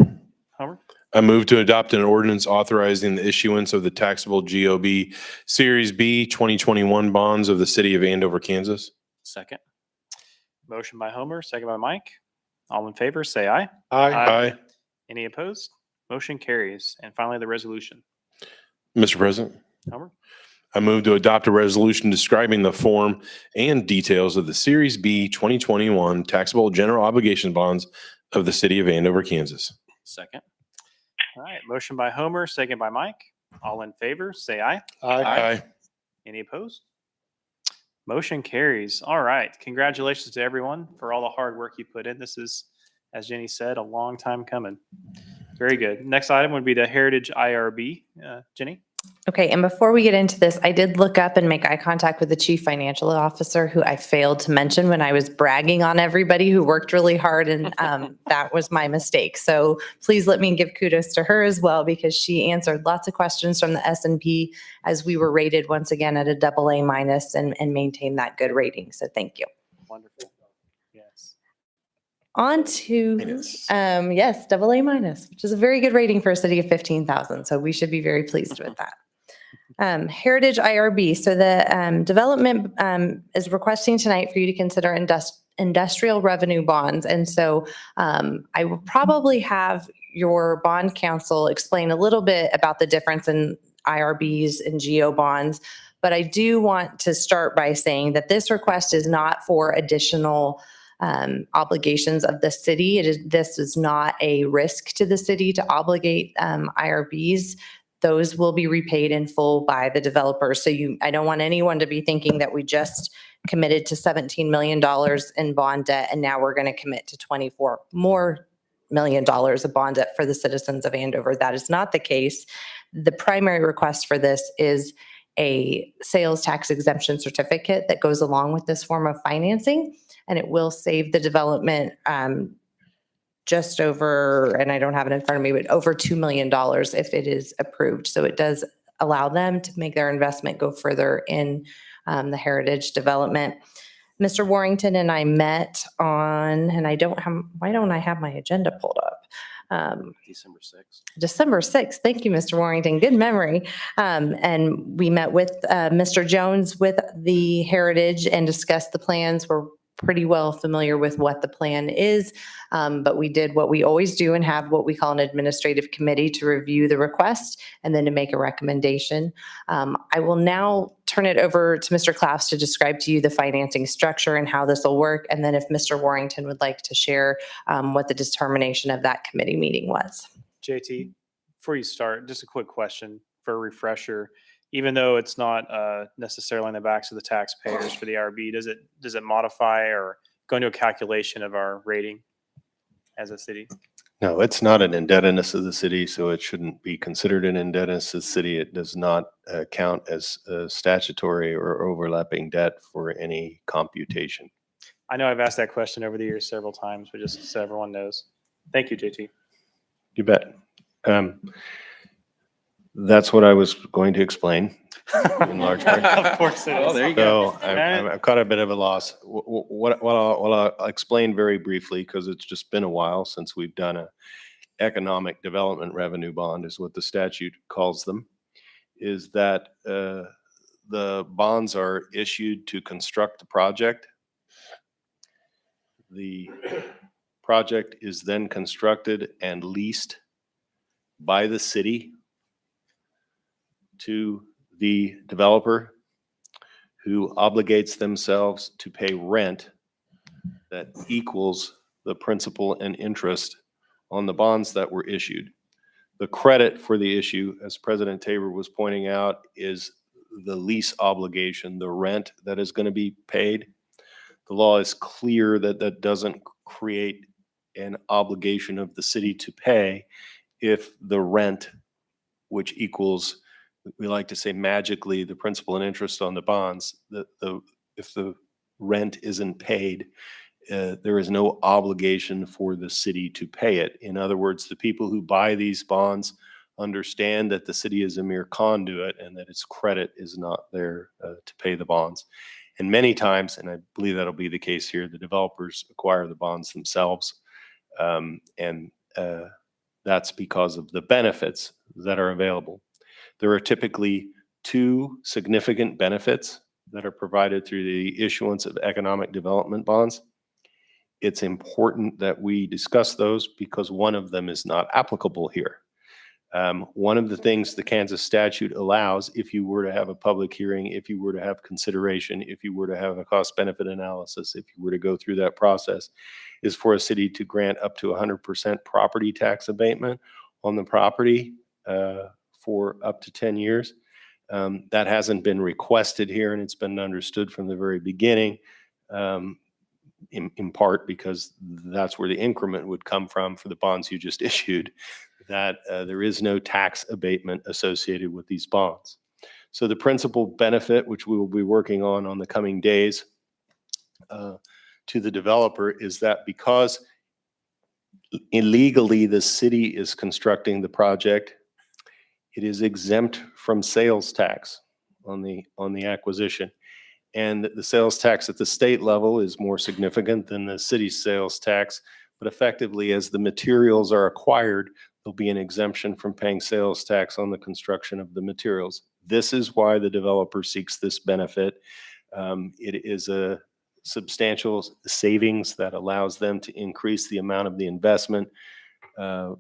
Homer? I move to adopt an ordinance authorizing the issuance of the taxable GOB Series B 2021 bonds of the city of Andover, Kansas. Second. Motion by Homer, second by Mike. All in favor, say aye. Aye. Any opposed? Motion carries. And finally, the resolution. Mr. President, Homer? I move to adopt a resolution describing the form and details of the Series B 2021 taxable general obligation bonds of the city of Andover, Kansas. Second. All right. Motion by Homer, second by Mike. All in favor, say aye. Aye. Any opposed? Motion carries. All right. Congratulations to everyone for all the hard work you put in. This is, as Jenny said, a long time coming. Very good. Next item would be the Heritage IRB. Jenny? Okay, and before we get into this, I did look up and make eye contact with the chief financial officer, who I failed to mention when I was bragging on everybody who worked really hard, and that was my mistake. So please let me give kudos to her as well, because she answered lots of questions from the S&P as we were rated once again at a AA- and maintained that good rating. So thank you. Wonderful. Yes. On to, yes, AA-, which is a very good rating for a city of 15,000. So we should be very pleased with that. Heritage IRB. So the development is requesting tonight for you to consider industrial revenue bonds. And so I will probably have your bond counsel explain a little bit about the difference in IRBs and GO bonds. But I do want to start by saying that this request is not for additional obligations of the city. This is not a risk to the city to obligate IRBs. Those will be repaid in full by the developer. So I don't want anyone to be thinking that we just committed to $17 million in bond debt and now we're going to commit to $24 million of bond debt for the citizens of Andover. That is not the case. The primary request for this is a sales tax exemption certificate that goes along with this form of financing, and it will save the development just over, and I don't have it in front of me, but over $2 million if it is approved. So it does allow them to make their investment go further in the heritage development. Mr. Warrington and I met on, and why don't I have my agenda pulled up? December 6th. December 6th. Thank you, Mr. Warrington. Good memory. And we met with Mr. Jones with the Heritage and discussed the plans. We're pretty well familiar with what the plan is. But we did what we always do and have what we call an administrative committee to review the request and then to make a recommendation. I will now turn it over to Mr. Klaus to describe to you the financing structure and how this will work. And then if Mr. Warrington would like to share what the determination of that committee meeting was. JT, before you start, just a quick question for a refresher. Even though it's not necessarily on the backs of the taxpayers for the RB, does it modify or go into a calculation of our rating as a city? No, it's not an indebtedness of the city, so it shouldn't be considered an indebtedness of the city. It does not count as statutory or overlapping debt for any computation. I know I've asked that question over the years several times, but just so everyone knows. Thank you, JT. You bet. That's what I was going to explain in large part. Of course it is. Well, there you go. So I've caught a bit of a loss. What I'll explain very briefly, because it's just been a while since we've done a economic development revenue bond, is what the statute calls them, is that the bonds are issued to construct the project. The project is then constructed and leased by the city to the developer, who obligates themselves to pay rent that equals the principal and interest on the bonds that were issued. The credit for the issue, as President Tabor was pointing out, is the lease obligation, the rent that is going to be paid. The law is clear that that doesn't create an obligation of the city to pay if the rent, which equals, we like to say magically, the principal and interest on the bonds, if the rent isn't paid, there is no obligation for the city to pay it. In other words, the people who buy these bonds understand that the city is a mere conduit and that its credit is not there to pay the bonds. And many times, and I believe that'll be the case here, the developers acquire the bonds themselves. And that's because of the benefits that are available. There are typically two significant benefits that are provided through the issuance of economic development bonds. It's important that we discuss those because one of them is not applicable here. One of the things the Kansas statute allows, if you were to have a public hearing, if you were to have consideration, if you were to have a cost-benefit analysis, if you were to go through that process, is for a city to grant up to 100% property tax abatement on the property for up to 10 years. That hasn't been requested here, and it's been understood from the very beginning, in part because that's where the increment would come from for the bonds you just issued, that there is no tax abatement associated with these bonds. So the principal benefit, which we will be working on the coming days to the developer, is that because illegally the city is constructing the project, it is exempt from sales tax on the acquisition. And the sales tax at the state level is more significant than the city's sales tax. But effectively, as the materials are acquired, there'll be an exemption from paying sales tax on the construction of the materials. This is why the developer seeks this benefit. It is a substantial savings that allows them to increase the amount of the investment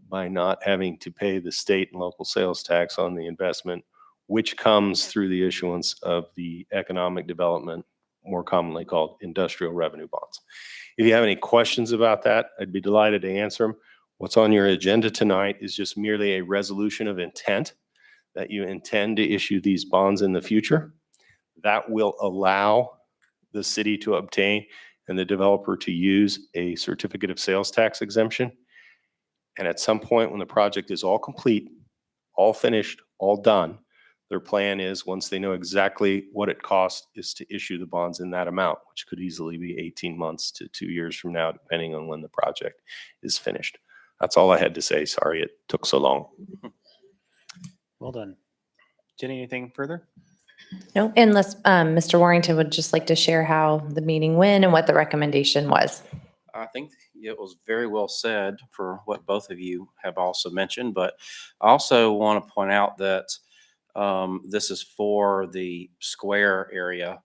by not having to pay the state and local sales tax on the investment, which comes through the issuance of the economic development, more commonly called industrial revenue bonds. If you have any questions about that, I'd be delighted to answer them. What's on your agenda tonight is just merely a resolution of intent that you intend to issue these bonds in the future. That will allow the city to obtain and the developer to use a certificate of sales tax exemption. And at some point when the project is all complete, all finished, all done, their plan is, once they know exactly what it costs, is to issue the bonds in that amount, which could easily be 18 months to 2 years from now, depending on when the project is finished. That's all I had to say. Sorry it took so long. Well done. Jenny, anything further? No, unless Mr. Warrington would just like to share how the meeting went and what the recommendation was. I think it was very well said for what both of you have also mentioned, but I also want to point out that this is for the square area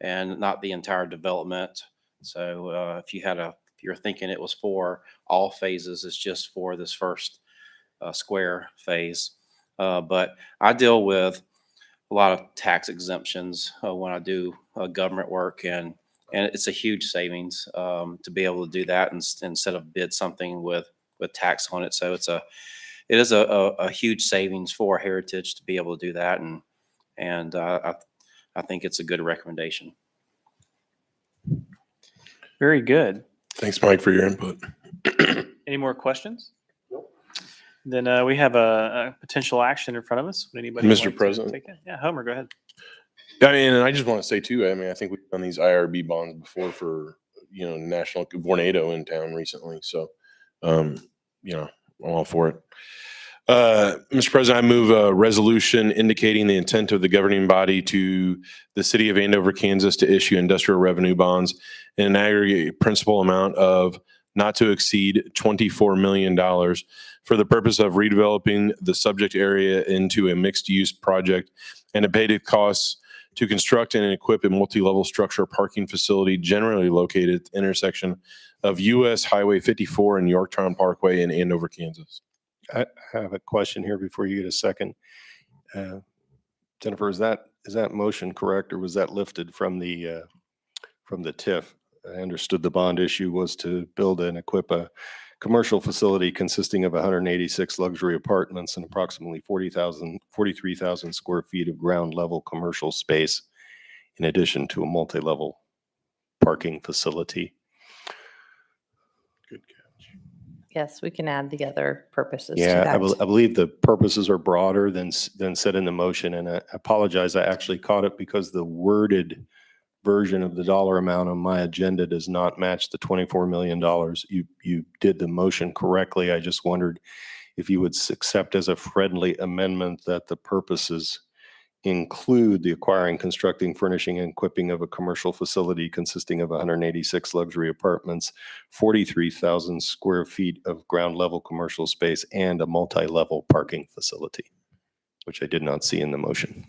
and not the entire development. So if you're thinking it was for all phases, it's just for this first square phase. But I deal with a lot of tax exemptions when I do government work, and it's a huge savings to be able to do that instead of bid something with tax on it. So it is a huge savings for Heritage to be able to do that, and I think it's a good recommendation. Very good. Thanks, Mike, for your input. Any more questions? Then we have a potential action in front of us. Would anybody Mr. like to President? take it? Yeah, Homer, go ahead. I mean, and I just want to say too, I mean, I think we've done these IRB bonds before for, national tornado in town recently. So, I'm all for it. Mr. President, I move a resolution indicating the intent of the governing body to the city of Andover, Kansas to issue industrial revenue bonds in an aggregate principal amount of not to exceed $24 million for the purpose of redeveloping the subject area into a mixed-use project and to pay the costs to construct and equip a multi-level structure parking facility generally located at the intersection of US Highway 54 and Yorktown Parkway in Andover, Kansas. I have a question here before you get a second. Jennifer, is that motion correct, or was that lifted from the TIF? I understood the bond issue was to build and equip a commercial facility consisting of 186 luxury apartments and approximately 43,000 square feet of ground level commercial space, in addition to a multi-level parking facility. Good catch. Yes, we can add the other purposes to Yeah, that. I believe the purposes are broader than said in the motion, and I apologize. I actually caught it because the worded version of the dollar amount on my agenda does not match the $24 million. You did the motion correctly. I just wondered if you would accept as a friendly amendment that the purposes include the acquiring, constructing, furnishing, and equipping of a commercial facility consisting of 186 luxury apartments, 43,000 square feet of ground level commercial space, and a multi-level parking facility, which I did not see in the motion.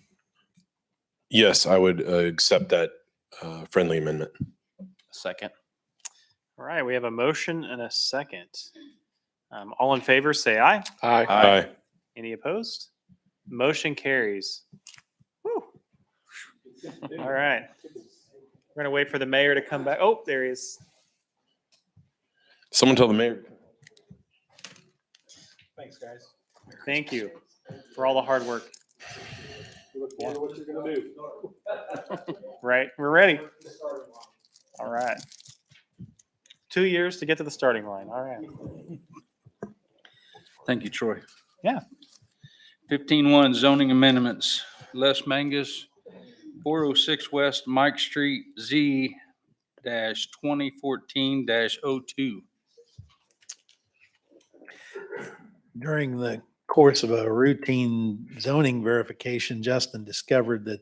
Yes, I would accept that friendly amendment. Second. All right, we have a motion and a second. All in favor, say aye. Aye. Aye. Any opposed? Motion carries. Whew. All right. We're going to wait for the mayor to come back. Oh, there he is. Someone tell the mayor. Thanks, guys. Thank you for all the hard work. We look forward to what you're going to do. Right, we're ready. All right. 2 years to get to the starting line. All right. Thank you, Troy. Yeah. 15-1 zoning amendments. Les Mangus, 406 West Mike Street, Z-2014-02. During the course of a routine zoning verification, Justin discovered that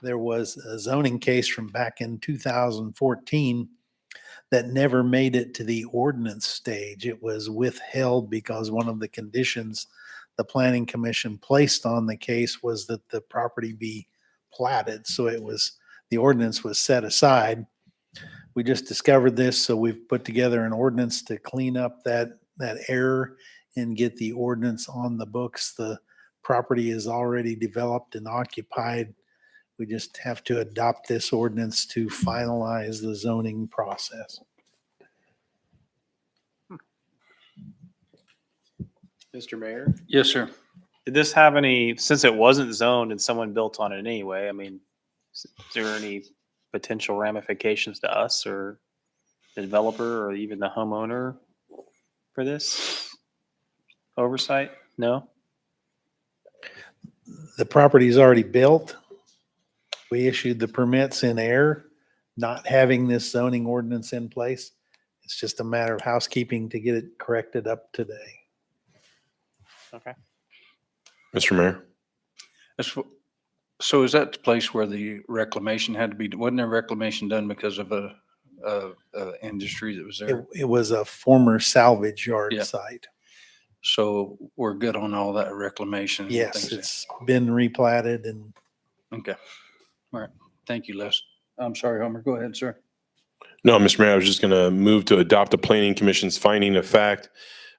there was a zoning case from back in 2014 that never made it to the ordinance stage. It was withheld because one of the conditions the planning commission placed on the case was that the property be platted. So the ordinance was set aside. We just discovered this, so we've put together an ordinance to clean up that error and get the ordinance on the books. The property is already developed and occupied. We just have to adopt this ordinance to finalize the zoning process. Mr. Mayor? Yes, sir. Did this have any, since it wasn't zoned and someone built on it anyway, I mean, is there any potential ramifications to us or the developer or even the homeowner for this oversight? No? The property is already built. We issued the permits in error, not having this zoning ordinance in place. It's just a matter of housekeeping to get it corrected up today. Okay. Mr. Mayor. So is that the place where the reclamation had to be, wasn't there reclamation done because of a industry that was there? It was a former salvage yard Yeah. site. So we're good on all that reclamation? and Yes, things it's been replatted and Okay. All right. Thank you, Les. I'm sorry, Homer. Go ahead, sir. No, Mr. Mayor, I was just going to move to adopt the planning commission's finding of fact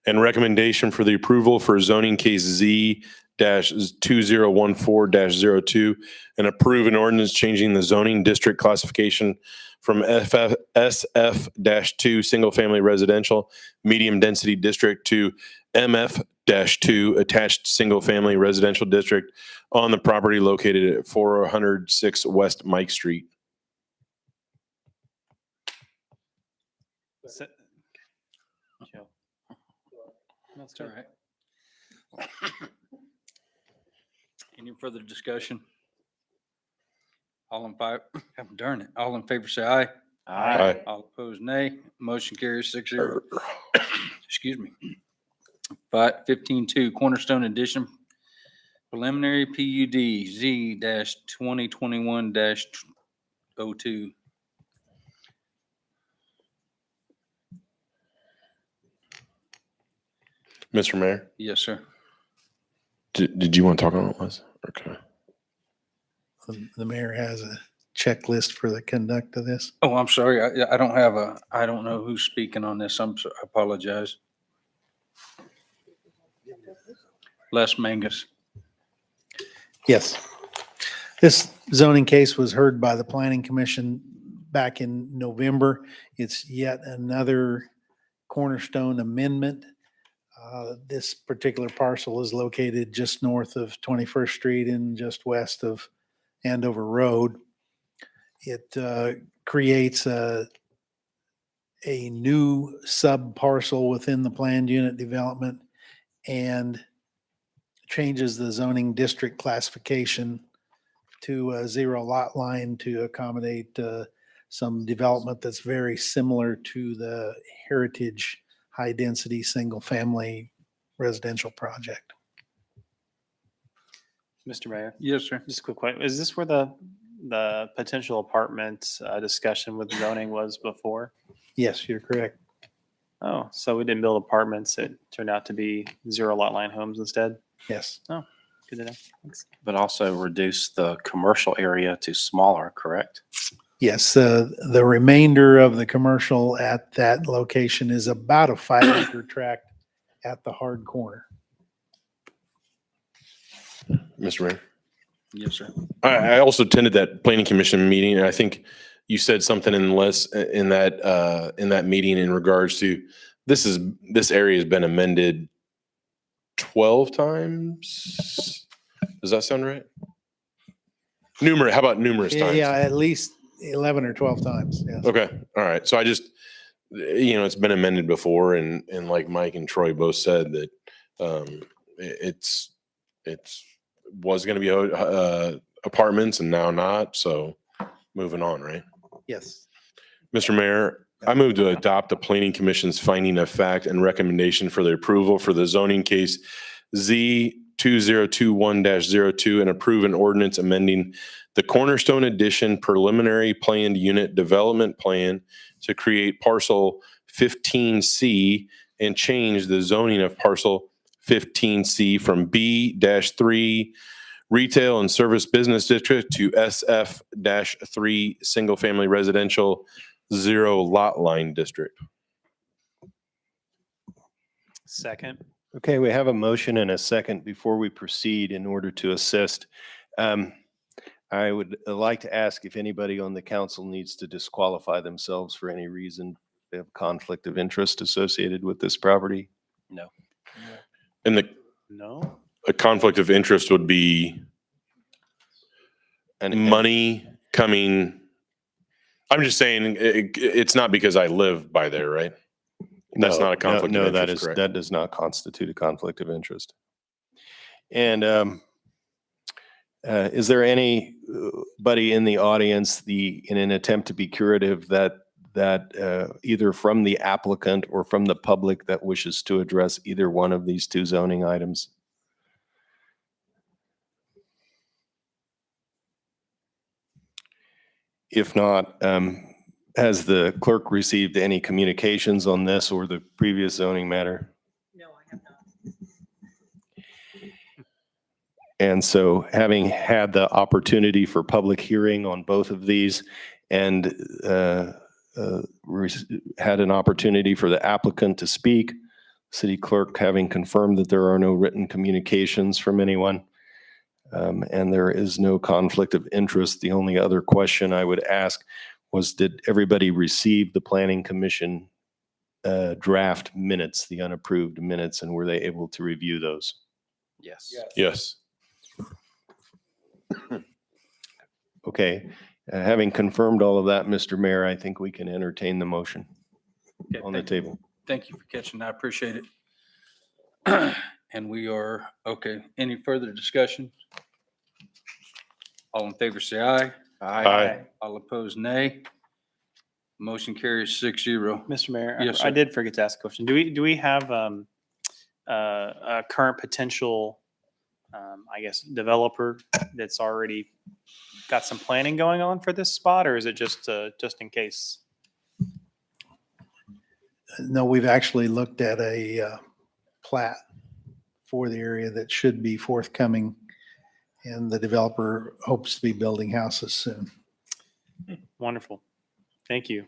and recommendation for the approval for zoning case Z-2014-02 and approve an ordinance changing the zoning district classification from SF-2 single-family residential medium density district to MF-2 attached single-family residential district on the property located at 406 West Mike Street. Joe. That's all right. Any further discussion? All in favor, darn it, all in favor say aye. Aye. All opposed, nay. Motion carries 6-0. Excuse me. 15-2 Cornerstone Edition Preliminary PUD Z-2021-02. Mr. Mayor, Yes, sir. did you want to talk on what it was? Okay. The mayor has a checklist for the conduct of this. Oh, I'm sorry. I don't have I don't know who's speaking on this. I apologize. Les Mangus. Yes. This zoning case was heard by the Planning Commission back in November. It's yet another cornerstone amendment. This particular parcel is located just north of 21st Street and just west of Andover Road. It creates a new sub parcel within the planned unit development and changes the zoning district classification to a 0 lot line to accommodate some development that's very similar to the heritage high density single family residential project. Mr. Mayor, Yes, sir. just a quick question. Is this where the potential apartment discussion with zoning was before? Yes, you're correct. Oh, so we didn't build apartments. It turned out to be 0 lot line homes instead? Yes. Oh, good to know. Thanks. But also reduce the commercial area to smaller, correct? Yes, the remainder of the commercial at that location is about a 5 acre tract at the hard corner. Mr. Mayor. Yes, sir. I also attended that planning commission meeting, and I think you said something in that meeting in regards to this area has been amended 12 times. Does that sound right? How about numerous times? Yeah, at least 11 or 12 times. Yes. Okay. All right. So I just, it's been amended before, and like Mike and Troy both said that it's was going to be apartments and now not. So moving on, right? Yes. Mr. Mayor, I move to adopt the Planning Commission's finding of fact and recommendation for the approval for the zoning case Z-2021-02 and approve an ordinance amending the Cornerstone Edition Preliminary Planned Unit Development Plan to create parcel 15C and change the zoning of parcel 15C from B-3 Retail and Service Business District to SF-3 Single Family Residential 0 Lot Line District. Second. Okay, we have a motion and a second. Before we proceed, in order to assist, I would like to ask if anybody on the council needs to disqualify themselves for any reason. They have conflict of interest associated with this property. No. And No. a conflict of interest would be money coming. I'm just saying it's not because I live by there, right? That's not a conflict of interest, correct? That does not constitute a conflict of interest. And is there anybody in the audience, in an attempt to be curative, that either from the applicant or from the public that wishes to address either one of these two zoning items? If not, has the clerk received any communications on this or the previous zoning matter? No, I have not. And so, having had the opportunity for public hearing on both of these and had an opportunity for the applicant to speak. City clerk having confirmed that there are no written communications from anyone. And there is no conflict of interest. The only other question I would ask was, did everybody receive the Planning Commission draft minutes, the unapproved minutes, and were they able to review those? Yes. Yes. Okay, having confirmed all of that, Mr. Mayor, I think we can entertain the motion Okay, on the thank you. table. Thank you for catching that. I appreciate it. And we are, okay, any further discussion? All in favor, say aye. Aye. All opposed, nay. Motion carries 6-0. Mr. Mayor, Yes, I sir. did forget to ask a question. Do we have a current potential, I guess, developer that's already got some planning going on for this spot, or is it just in case? No, we've actually looked at a plat for the area that should be forthcoming, and the developer hopes to be building houses soon. Wonderful. Thank you.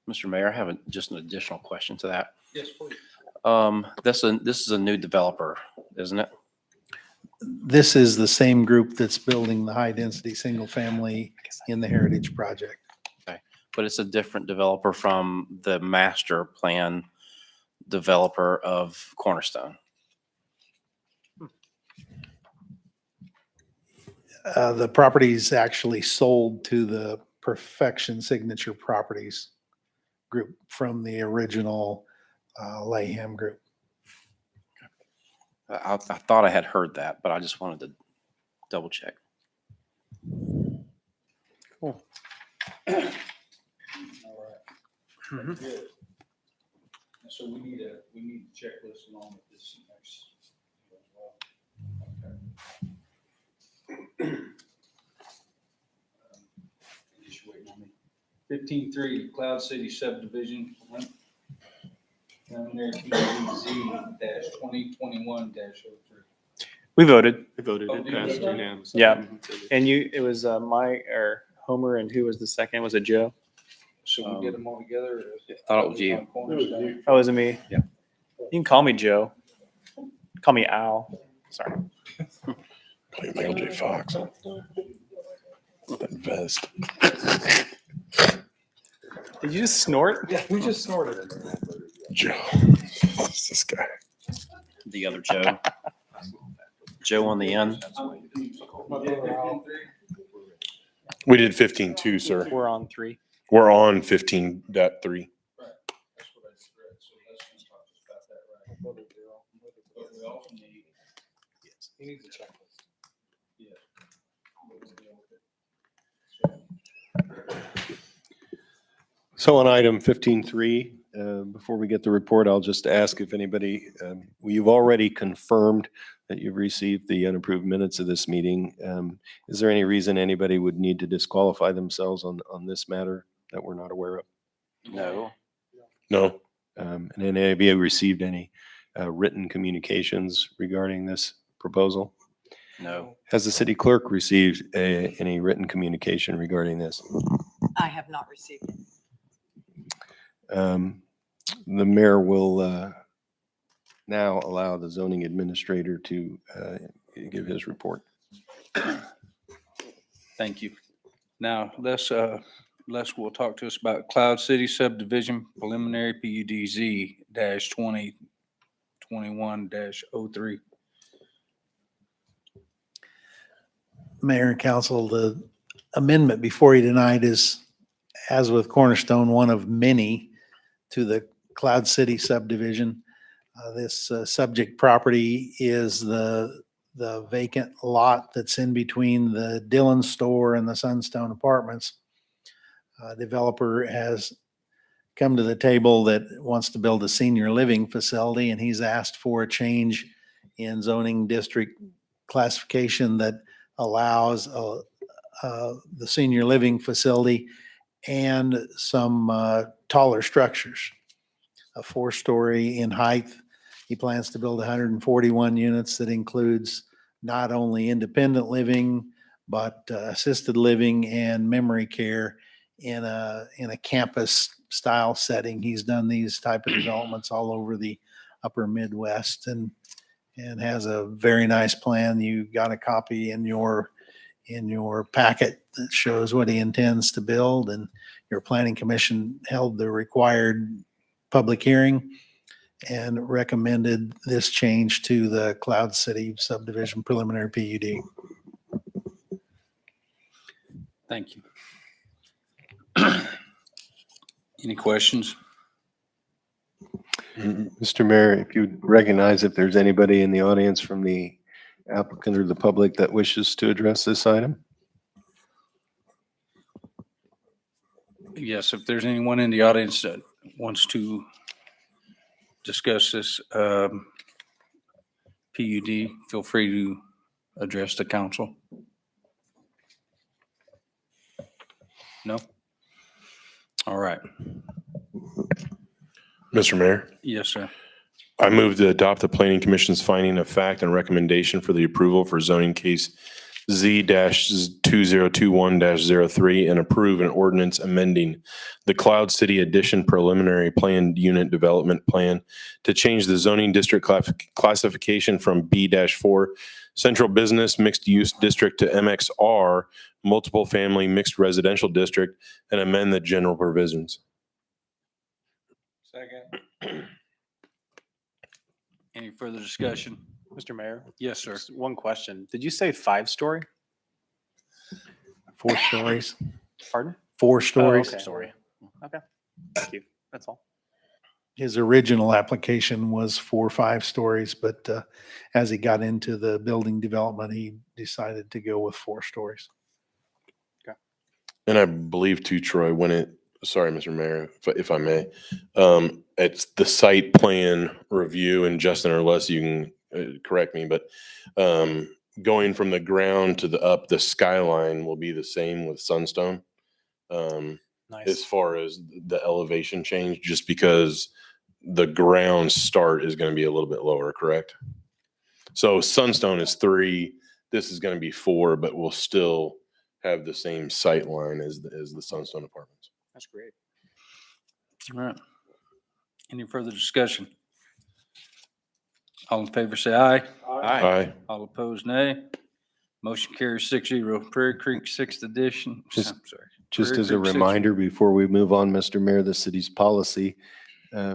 Mr. Mayor, I have just an additional question to that. Yes, please. This is a new developer, isn't it? This is the same group that's building the high-density single-family in the Heritage Project. Okay, but it's a different developer from the master plan developer of Cornerstone. The property's actually sold to the Perfection Signature Properties group from the original Layham group. I thought I had heard that, but I just wanted to double check. Cool. All right. Good. So we need a checklist along with this next. Okay. Just waiting on me. 15-3 Cloud City subdivision. Preliminary PZ-2021-03. We voted. We voted. Oh, It did you passed vote? unanimously. Yeah. And it was Homer, and who was the second? Was it Joe? Should we get them all together? I thought it was you. Oh, was it me? Yeah. You can call me Joe. Call me Al. Sorry. Play Michael J. Fox. That vest. Did you just snort? Yeah, we just snorted. Joe. It's this guy. The other Joe. Joe on the end. We did 15-2, sir. We're on 3. We're on 15.3. So on item 15.3, before we get the report, I'll just ask if anybody, you've already confirmed that you've received the unapproved minutes of this meeting. Is there any reason anybody would need to disqualify themselves on this matter that we're not aware of? No. No. And any of you received any written communications regarding this proposal? No. Has the city clerk received any written communication regarding this? I have not received it. The mayor will now allow the zoning administrator to give his report. Thank you. Now, Les will talk to us about Cloud City subdivision preliminary PUDZ-2021-03. Mayor and council, the amendment before you tonight is, as with Cornerstone, one of many to the Cloud City subdivision. This subject property is the vacant lot that's in between the Dillon store and the Sunstone Apartments. Developer has come to the table that wants to build a senior living facility, and he's asked for a change in zoning district classification that allows the senior living facility and some taller structures. A 4-story in height. He plans to build 141 units that includes not only independent living, but assisted living and memory care in a campus style setting. He's done these type of developments all over the upper Midwest and has a very nice plan. You got a copy in your packet that shows what he intends to build, and your planning commission held the required public hearing and recommended this change to the Cloud City subdivision preliminary PUD. Thank you. Any questions? Mr. Mayor, if you recognize if there's anybody in the audience from the applicant or the public that wishes to address this item? Yes, if there's anyone in the audience that wants to discuss this PUD, feel free to address the council. No? All right. Mr. Mayor, Yes, sir. I move to adopt the planning commission's finding of fact and recommendation for the approval for zoning case Z-2021-03 and approve an ordinance amending the Cloud City Addition preliminary planned unit development plan to change the zoning district classification from B-4 central business mixed use district to MXR multiple family mixed residential district and amend the general provisions. Second. Any further discussion? Mr. Mayor? Yes, sir. Just one question. Did you say 5-story? 4 stories. Pardon? 4 stories. Okay. Story. Okay. Thank you. That's all. His original application was 4 or 5 stories, but as he got into the building development, he decided to go with 4 stories. And I believe too, Troy, when sorry, Mr. Mayor, if I may, it's the site plan review, and Justin or Les, you can correct me, but going from the ground to the skyline will be the same with Sunstone. Nice. As far as the elevation change, just because the ground start is going to be a little bit lower, correct? So Sunstone is 3, this is going to be 4, but we'll still have the same sight line as the Sunstone Apartments. That's great. All right. Any further discussion? All in favor, say aye. Aye. All opposed, nay. Motion carries 6-0. Prairie Creek 6th edition. Just- I'm sorry. Just Prairie as a Creek 6th reminder, before we move on, Mr. Mayor, the city's policy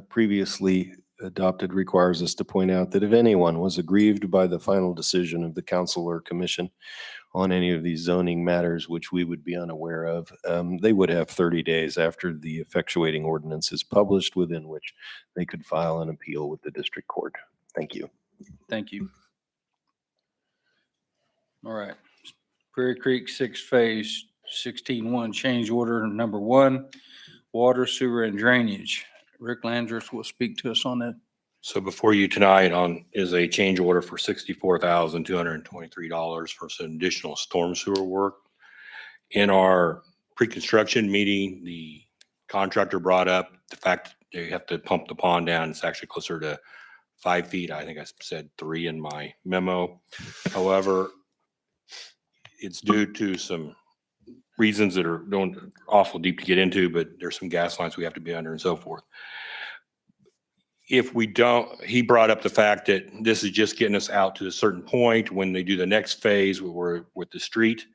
previously adopted requires us to point out that if anyone was aggrieved by the final decision of the council or commission on any of these zoning matters, which we would be unaware of, they would have 30 days after the effectuating ordinance is published, within which they could file an appeal with the district court. Thank you. Thank you. All right. Prairie Creek 6th phase 16-1 change order number 1, water, sewer, and drainage. Rick Landreth will speak to us on that. So before you tonight is a change order for $64,223 for some additional storm sewer work. In our pre-construction meeting, the contractor brought up the fact that they have to pump the pond down. It's actually closer to 5 feet. I think I said 3 in my memo. However, it's due to some reasons that are going awful deep to get into, but there's some gas lines we have to be under and so forth. If we don't, he brought up the fact that this is just getting us out to a certain point. When they do the next phase, we're with the street,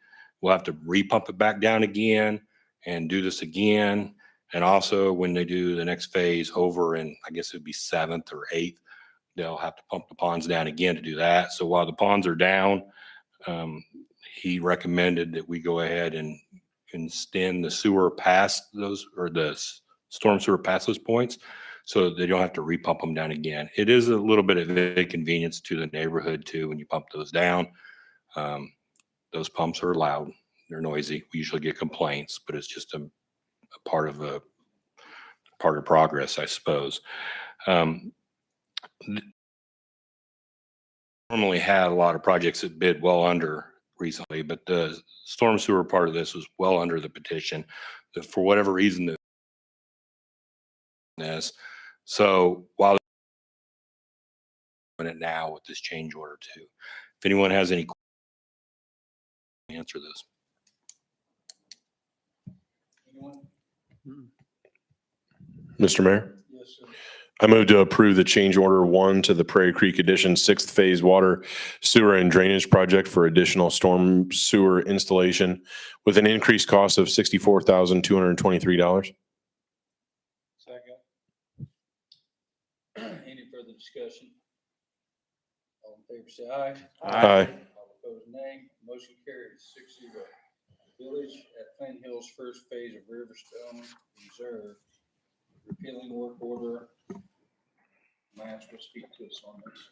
we'll have to repump it back down again and do this again. And also when they do the next phase over in, I guess it'd be 7th or 8th, they'll have to pump the ponds down again to do that. So while the ponds are down, he recommended that we go ahead and extend the sewer past those, or the storm sewer past those points, so they don't have to repump them down again. It is a little bit of an inconvenience to the neighborhood too when you pump those down. Those pumps are loud, they're noisy. We usually get complaints, but it's just a part of progress, I suppose. Normally had a lot of projects that bid well under recently, but the storm sewer part of this was well under the petition. That for whatever reason, this. So while doing it now with this change order too, if anyone has any questions, answer this. Mr. Mayor, Yes, sir. I move to approve the change order 1 to the Prairie Creek Addition 6th Phase Water, Sewer and Drainage Project for additional storm sewer installation with an increased cost of $64,223. Second. Any further discussion? All in favor, say aye. Aye. All opposed, nay. Motion carries 6-0. Village at Flint Hills first phase of Riverstone Reserve, repealing work order. Lance will speak to us on this.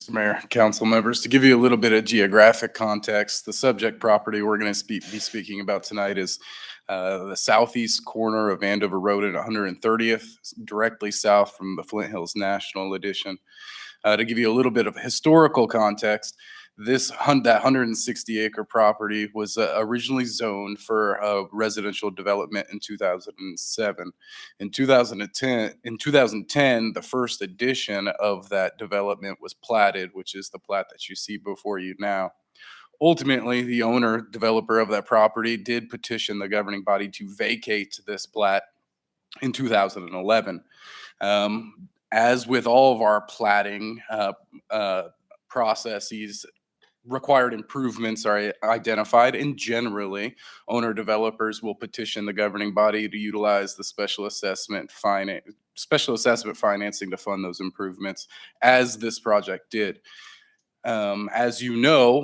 Mr. Mayor, council members, to give you a little bit of geographic context, the subject property we're going to be speaking about tonight is the southeast corner of Andover Road at 130th, directly south from the Flint Hills National Edition. To give you a little bit of historical context, that 160-acre property was originally zoned for residential development in 2007. In 2010, the first edition of that development was platted, which is the plat that you see before you now. Ultimately, the owner developer of that property did petition the governing body to vacate this plat in 2011. As with all of our platting processes, required improvements are identified, and generally, owner developers will petition the governing body to utilize the special assessment financing to fund those improvements, as this project did. As you know,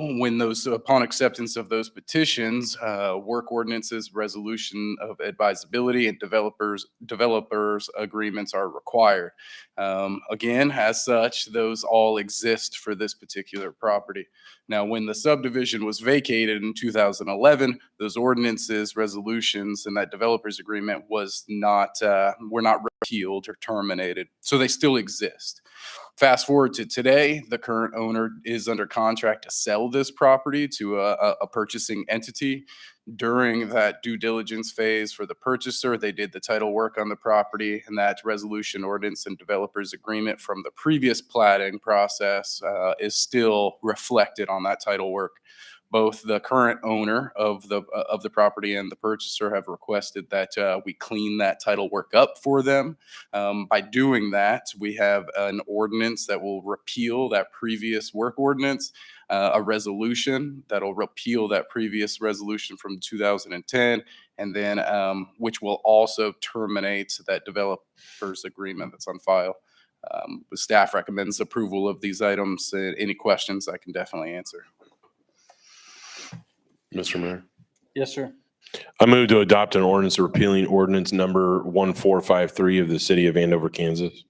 upon acceptance of those petitions, work ordinances, resolution of advisability, and developers agreements are required. Again, as such, those all exist for this particular property. Now, when the subdivision was vacated in 2011, those ordinances, resolutions, and that developers agreement were not repealed or terminated, so they still exist. Fast forward to today, the current owner is under contract to sell this property to a purchasing entity. During that due diligence phase for the purchaser, they did the title work on the property, and that resolution ordinance and developers agreement from the previous platting process is still reflected on that title work. Both the current owner of the property and the purchaser have requested that we clean that title work up for them. By doing that, we have an ordinance that will repeal that previous work ordinance, a resolution that'll repeal that previous resolution from 2010, and then which will also terminate that developer's agreement that's on file. The staff recommends approval of these items. Any questions I can definitely answer. Mr. Mayor, Yes, sir. I move to adopt an ordinance repealing ordinance number 1453 of the city of Andover, Kansas.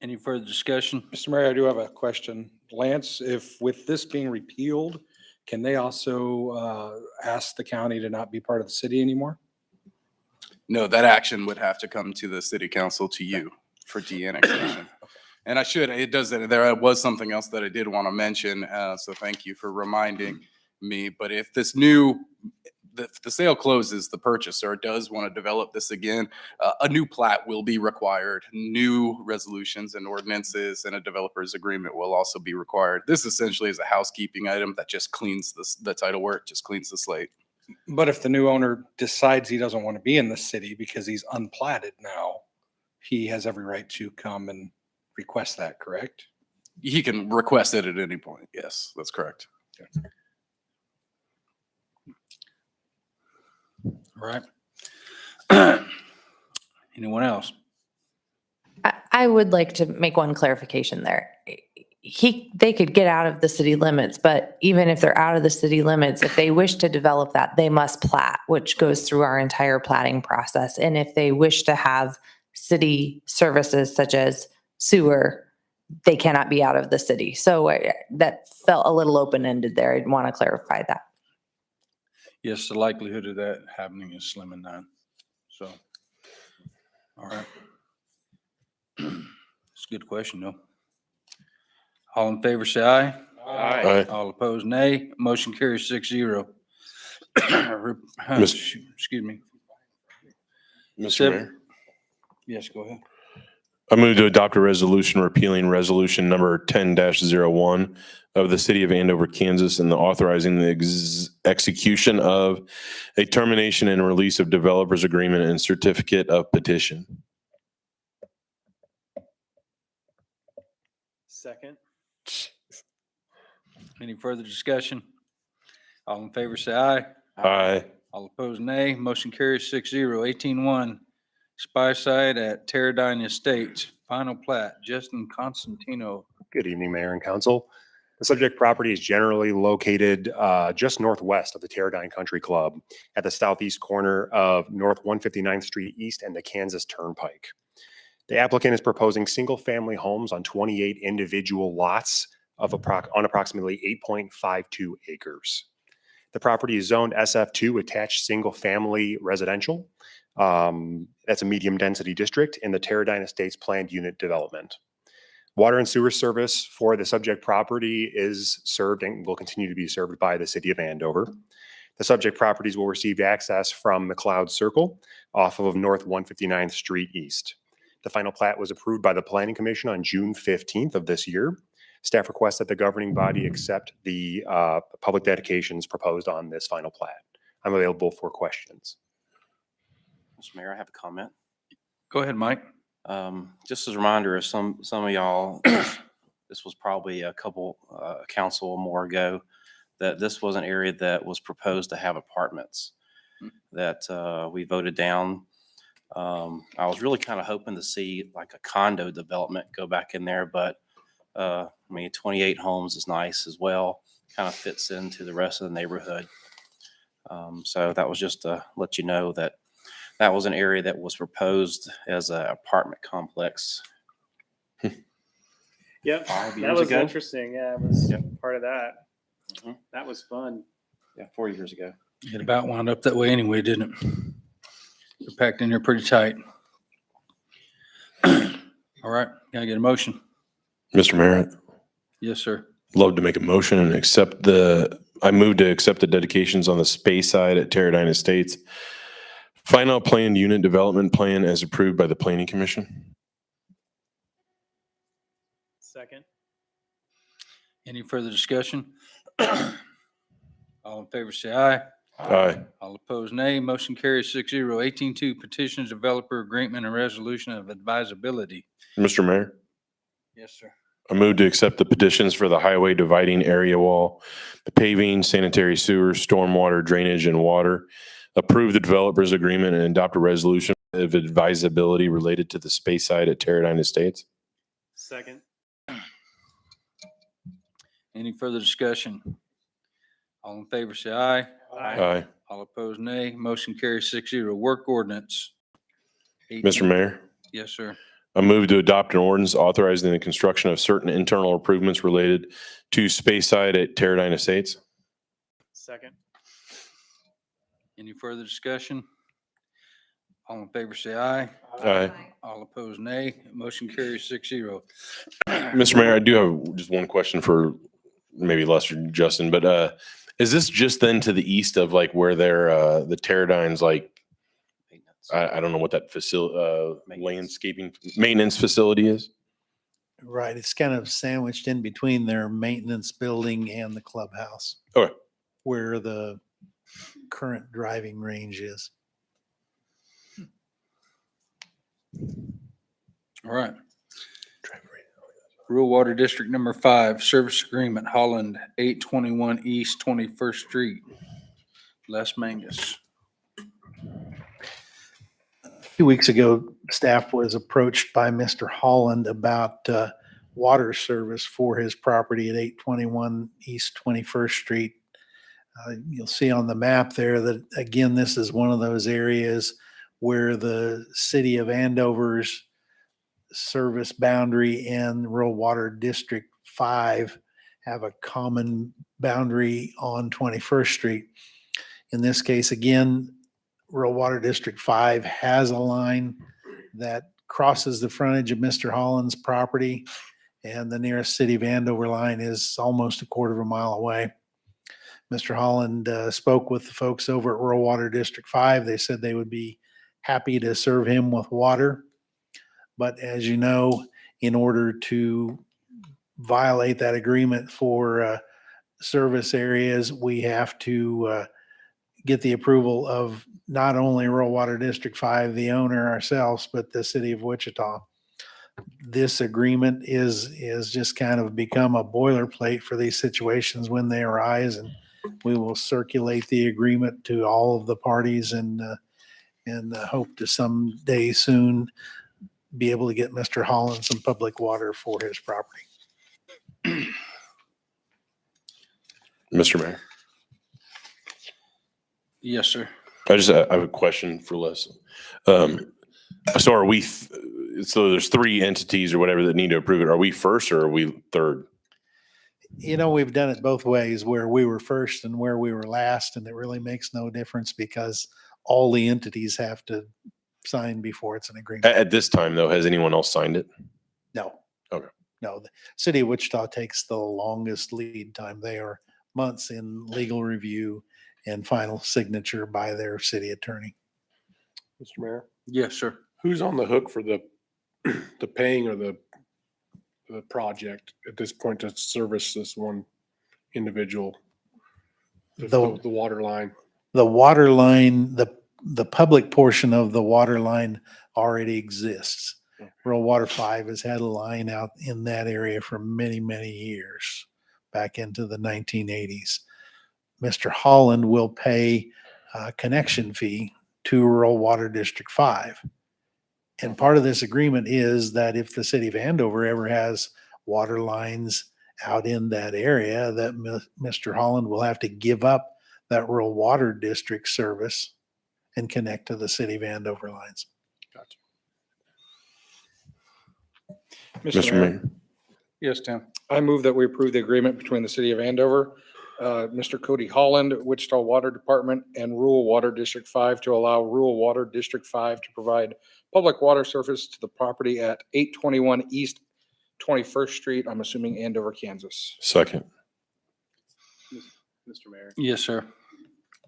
Any further discussion? Mr. Mayor, I do have a question. Lance, if with this being repealed, can they also ask the county to not be part of the city anymore? No, that action would have to come to the city council, to you, for de-annexation. And there was something else that I did want to mention, so thank you for reminding me. But if the sale closes, the purchaser does want to develop this again, a new plat will be required. New resolutions and ordinances and a developer's agreement will also be required. This essentially is a housekeeping item that just cleans the title work, just cleans the slate. But if the new owner decides he doesn't want to be in the city because he's unplatted now, he has every right to come and request that, correct? He can request it at any point. Yes, that's correct. Okay. All right. Anyone else? I would like to make one clarification there. They could get out of the city limits, but even if they're out of the city limits, if they wish to develop that, they must plat, which goes through our entire platting process. And if they wish to have city services such as sewer, they cannot be out of the city. So that felt a little open-ended there. I'd want to clarify that. Yes, the likelihood of that happening is slim and none. So, all right. It's a good question, though. All in favor, say aye. Aye. All opposed, nay. Motion carries 6-0. Excuse me. Mr. Seven. Mayor, Yes, go ahead. I move to adopt a resolution repealing resolution number 10-01 of the city of Andover, Kansas, and authorizing the execution of a termination and release of developers agreement and certificate of petition. Second. Any further discussion? All in favor, say aye. Aye. All opposed, nay. Motion carries 6-0. 18-1, Spy Site at Teradyne Estates. Final plat, Justin Constantino. Good evening, Mayor and Council. The subject property is generally located just northwest of the Teradyne Country Club at the southeast corner of North 159th Street East and the Kansas Turnpike. The applicant is proposing single-family homes on 28 individual lots of on approximately 8.52 acres. The property is zoned SF2 attached single-family residential. That's a medium-density district in the Teradyne Estates planned unit development. Water and sewer service for the subject property is served and will continue to be served by the city of Andover. The subject properties will receive access from the Cloud Circle off of North 159th Street East. The final plat was approved by the Planning Commission on June 15th of this year. Staff requests that the governing body accept the public dedications proposed on this final plat. I'm available for questions. Mr. Mayor, I have a comment. Go ahead, Mike. Just as a reminder, of some of y'all, this was probably a couple council or more ago, that this was an area that was proposed to have apartments that we voted down. I was really kind of hoping to see like a condo development go back in there, but I mean, 28 homes is nice as well. Kind of fits into the rest of the neighborhood. So that was just to let you know that that was an area that was proposed as an apartment complex. Yep, 5 that years was ago. interesting. Yeah, it was part of that. That was fun. Yeah, 4 years ago. It about wound up that way anyway, didn't it? They're packed in there pretty tight. All right, can I get a motion? Mr. Mayor, Yes, sir. love to make a motion and I move to accept the dedications on the space side at Teradyne Estates. Final planned unit development plan as approved by the Planning Commission. Second. Any further discussion? All in favor, say aye. Aye. All opposed, nay. Motion carries 6-0. 18-2, petitions developer agreement and resolution of advisability. Mr. Mayor, Yes, sir. I move to accept the petitions for the highway dividing area wall, the paving, sanitary sewer, stormwater, drainage, and water. Approve the developers agreement and adopt a resolution of advisability related to the space side at Teradyne Estates. Second. Any further discussion? All in favor, say aye. Aye. All opposed, nay. Motion carries 6-0. Work ordinance. Mr. Mayor, Yes, sir. I move to adopt an ordinance authorizing the construction of certain internal improvements related to space side at Teradyne Estates. Second. Any further discussion? All in favor, say aye. Aye. All opposed, nay. Motion carries 6-0. Mr. Mayor, I do have just one question for maybe Lester and Justin, but is this just then to the east of like where they're the Teradyne's like I don't know what that facility landscaping maintenance facility is? Right. It's kind of sandwiched in between their maintenance building and the clubhouse. Okay. Where the current driving range is. All right. Rural Water District Number 5, Service Agreement, Holland, 821 East 21st Street, Las Mangas. A few weeks ago, staff was approached by Mr. Holland about water service for his property at 821 East 21st Street. You'll see on the map there that, again, this is one of those areas where the city of Andover's service boundary and Rural Water District 5 have a common boundary on 21st Street. In this case, again, Rural Water District 5 has a line that crosses the frontage of Mr. Holland's property, and the nearest city of Andover line is almost a quarter of a mile away. Mr. Holland spoke with the folks over at Rural Water District 5. They said they would be happy to serve him with water, But as you know, in order to violate that agreement for service areas, we have to get the approval of not only Rural Water District 5, the owner ourselves, but the city of Wichita. This agreement is just kind of become a boilerplate for these situations when they arise, and we will circulate the agreement to all of the parties and hope to someday soon be able to get Mr. Holland some public water for his property. Mr. Mayor, Yes, sir. I have a question for Les. So are we, so there's three entities or whatever that need to approve it. Are we first or are we third? You know, we've done it both ways, where we were first and where we were last, and it really makes no difference because all the entities have to sign before it's an agreement. At this time, though, has anyone else signed it? No. Okay. No, the city of Wichita takes the longest lead time. They are months in legal review and final signature by their city attorney. Mr. Mayor, Yes, sir. who's on the hook for the paying or the project at this point to service this one individual? The water line. The water line, the public portion of the water line already exists. Rural Water 5 has had a line out in that area for many, many years, back into the 1980s. Mr. Holland will pay a connection fee to Rural Water District 5. And part of this agreement is that if the city of Andover ever has water lines out in that area, that Mr. Holland will have to give up that Rural Water District service and connect to the city of Andover lines. Gotcha. Mr. Mayor. Yes, Tim. I move that we approve the agreement between the city of Andover, Mr. Cody Holland, Wichita Water Department, and Rural Water District 5 to allow Rural Water District 5 to provide public water service to the property at 821 East 21st Street. I'm assuming Andover, Kansas. Second. Mr. Mayor. Yes, sir.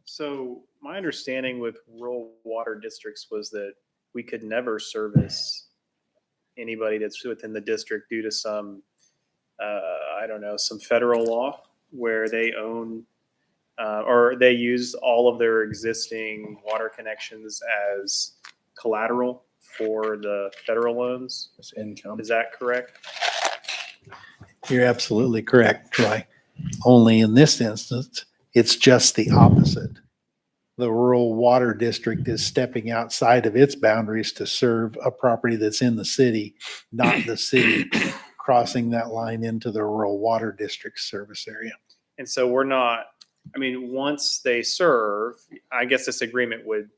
So my understanding with rural water districts was that we could never service anybody that's within the district due to some, I don't know, some federal law where they own or they use all of their existing water connections as collateral for the federal loans. It's income. Is that correct? You're absolutely correct, Troy. Only in this instance, it's just the opposite. The rural water district is stepping outside of its boundaries to serve a property that's in the city, not the city crossing that line into the rural water district service area. And so we're not, I mean, once they serve, I guess this agreement would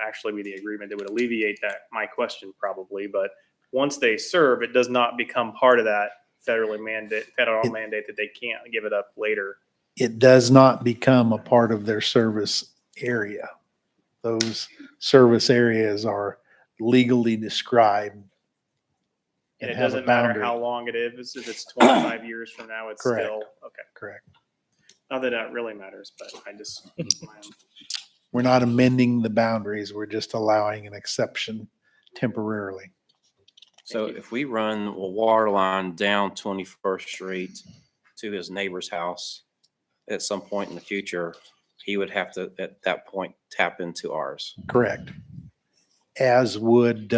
actually be the agreement that would alleviate that, my question probably, but once they serve, it does not become part of that federal mandate that they can't give it up later. It does not become a part of their service area. Those service areas are legally described. And it have a doesn't matter boundary. how long it is. If it's 25 years from now, it's Correct. still, okay. Correct. Not that that really matters, but I just, We're not amending the boundaries. We're just allowing an exception temporarily. So if we run a water line down 21st Street to his neighbor's house at some point in the future, he would have to, at that point, tap into ours. Correct. As would,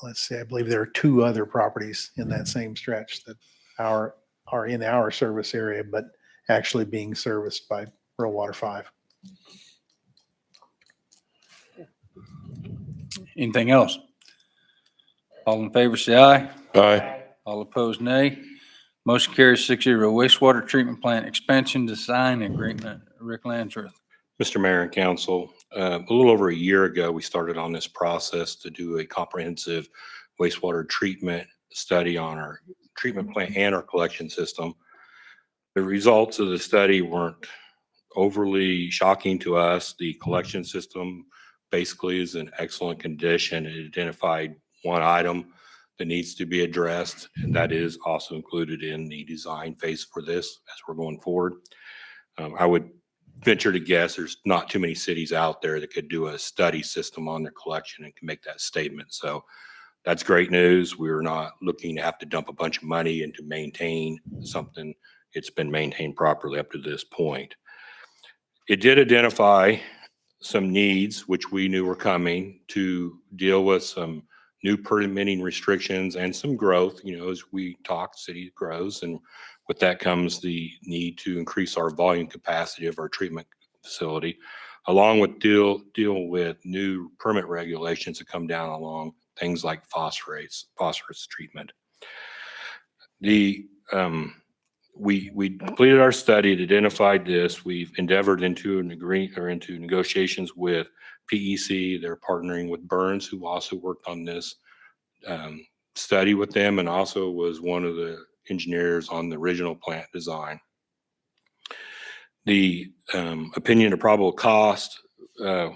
let's see, I believe there are two other properties in that same stretch that are in our service area, but actually being serviced by Rural Water 5. Anything else? All in favor, say aye. Aye. All opposed, nay. Motion carries 6-0. Wastewater treatment plant expansion design agreement. Rick Landsworth. Mr. Mayor and Council, a little over a year ago, we started on this process to do a comprehensive wastewater treatment study on our treatment plant and our collection system. The results of the study weren't overly shocking to us. The collection system basically is in excellent condition. It identified one item that needs to be addressed, and that is also included in the design phase for this as we're going forward. I would venture to guess there's not too many cities out there that could do a study system on their collection and can make that statement. So that's great news. We're not looking to have to dump a bunch of money and to maintain something. It's been maintained properly up to this point. It did identify some needs, which we knew were coming, to deal with some new permitting restrictions and some growth. You know, as we talk, city grows, and with that comes the need to increase our volume capacity of our treatment facility, along with deal with new permit regulations that come down along things like phosphorus treatment. We completed our study. It identified this. We've endeavored into into negotiations with PEC. They're partnering with Burns, who also worked on this study with them, and also was one of the engineers on the original plant design. The opinion of probable cost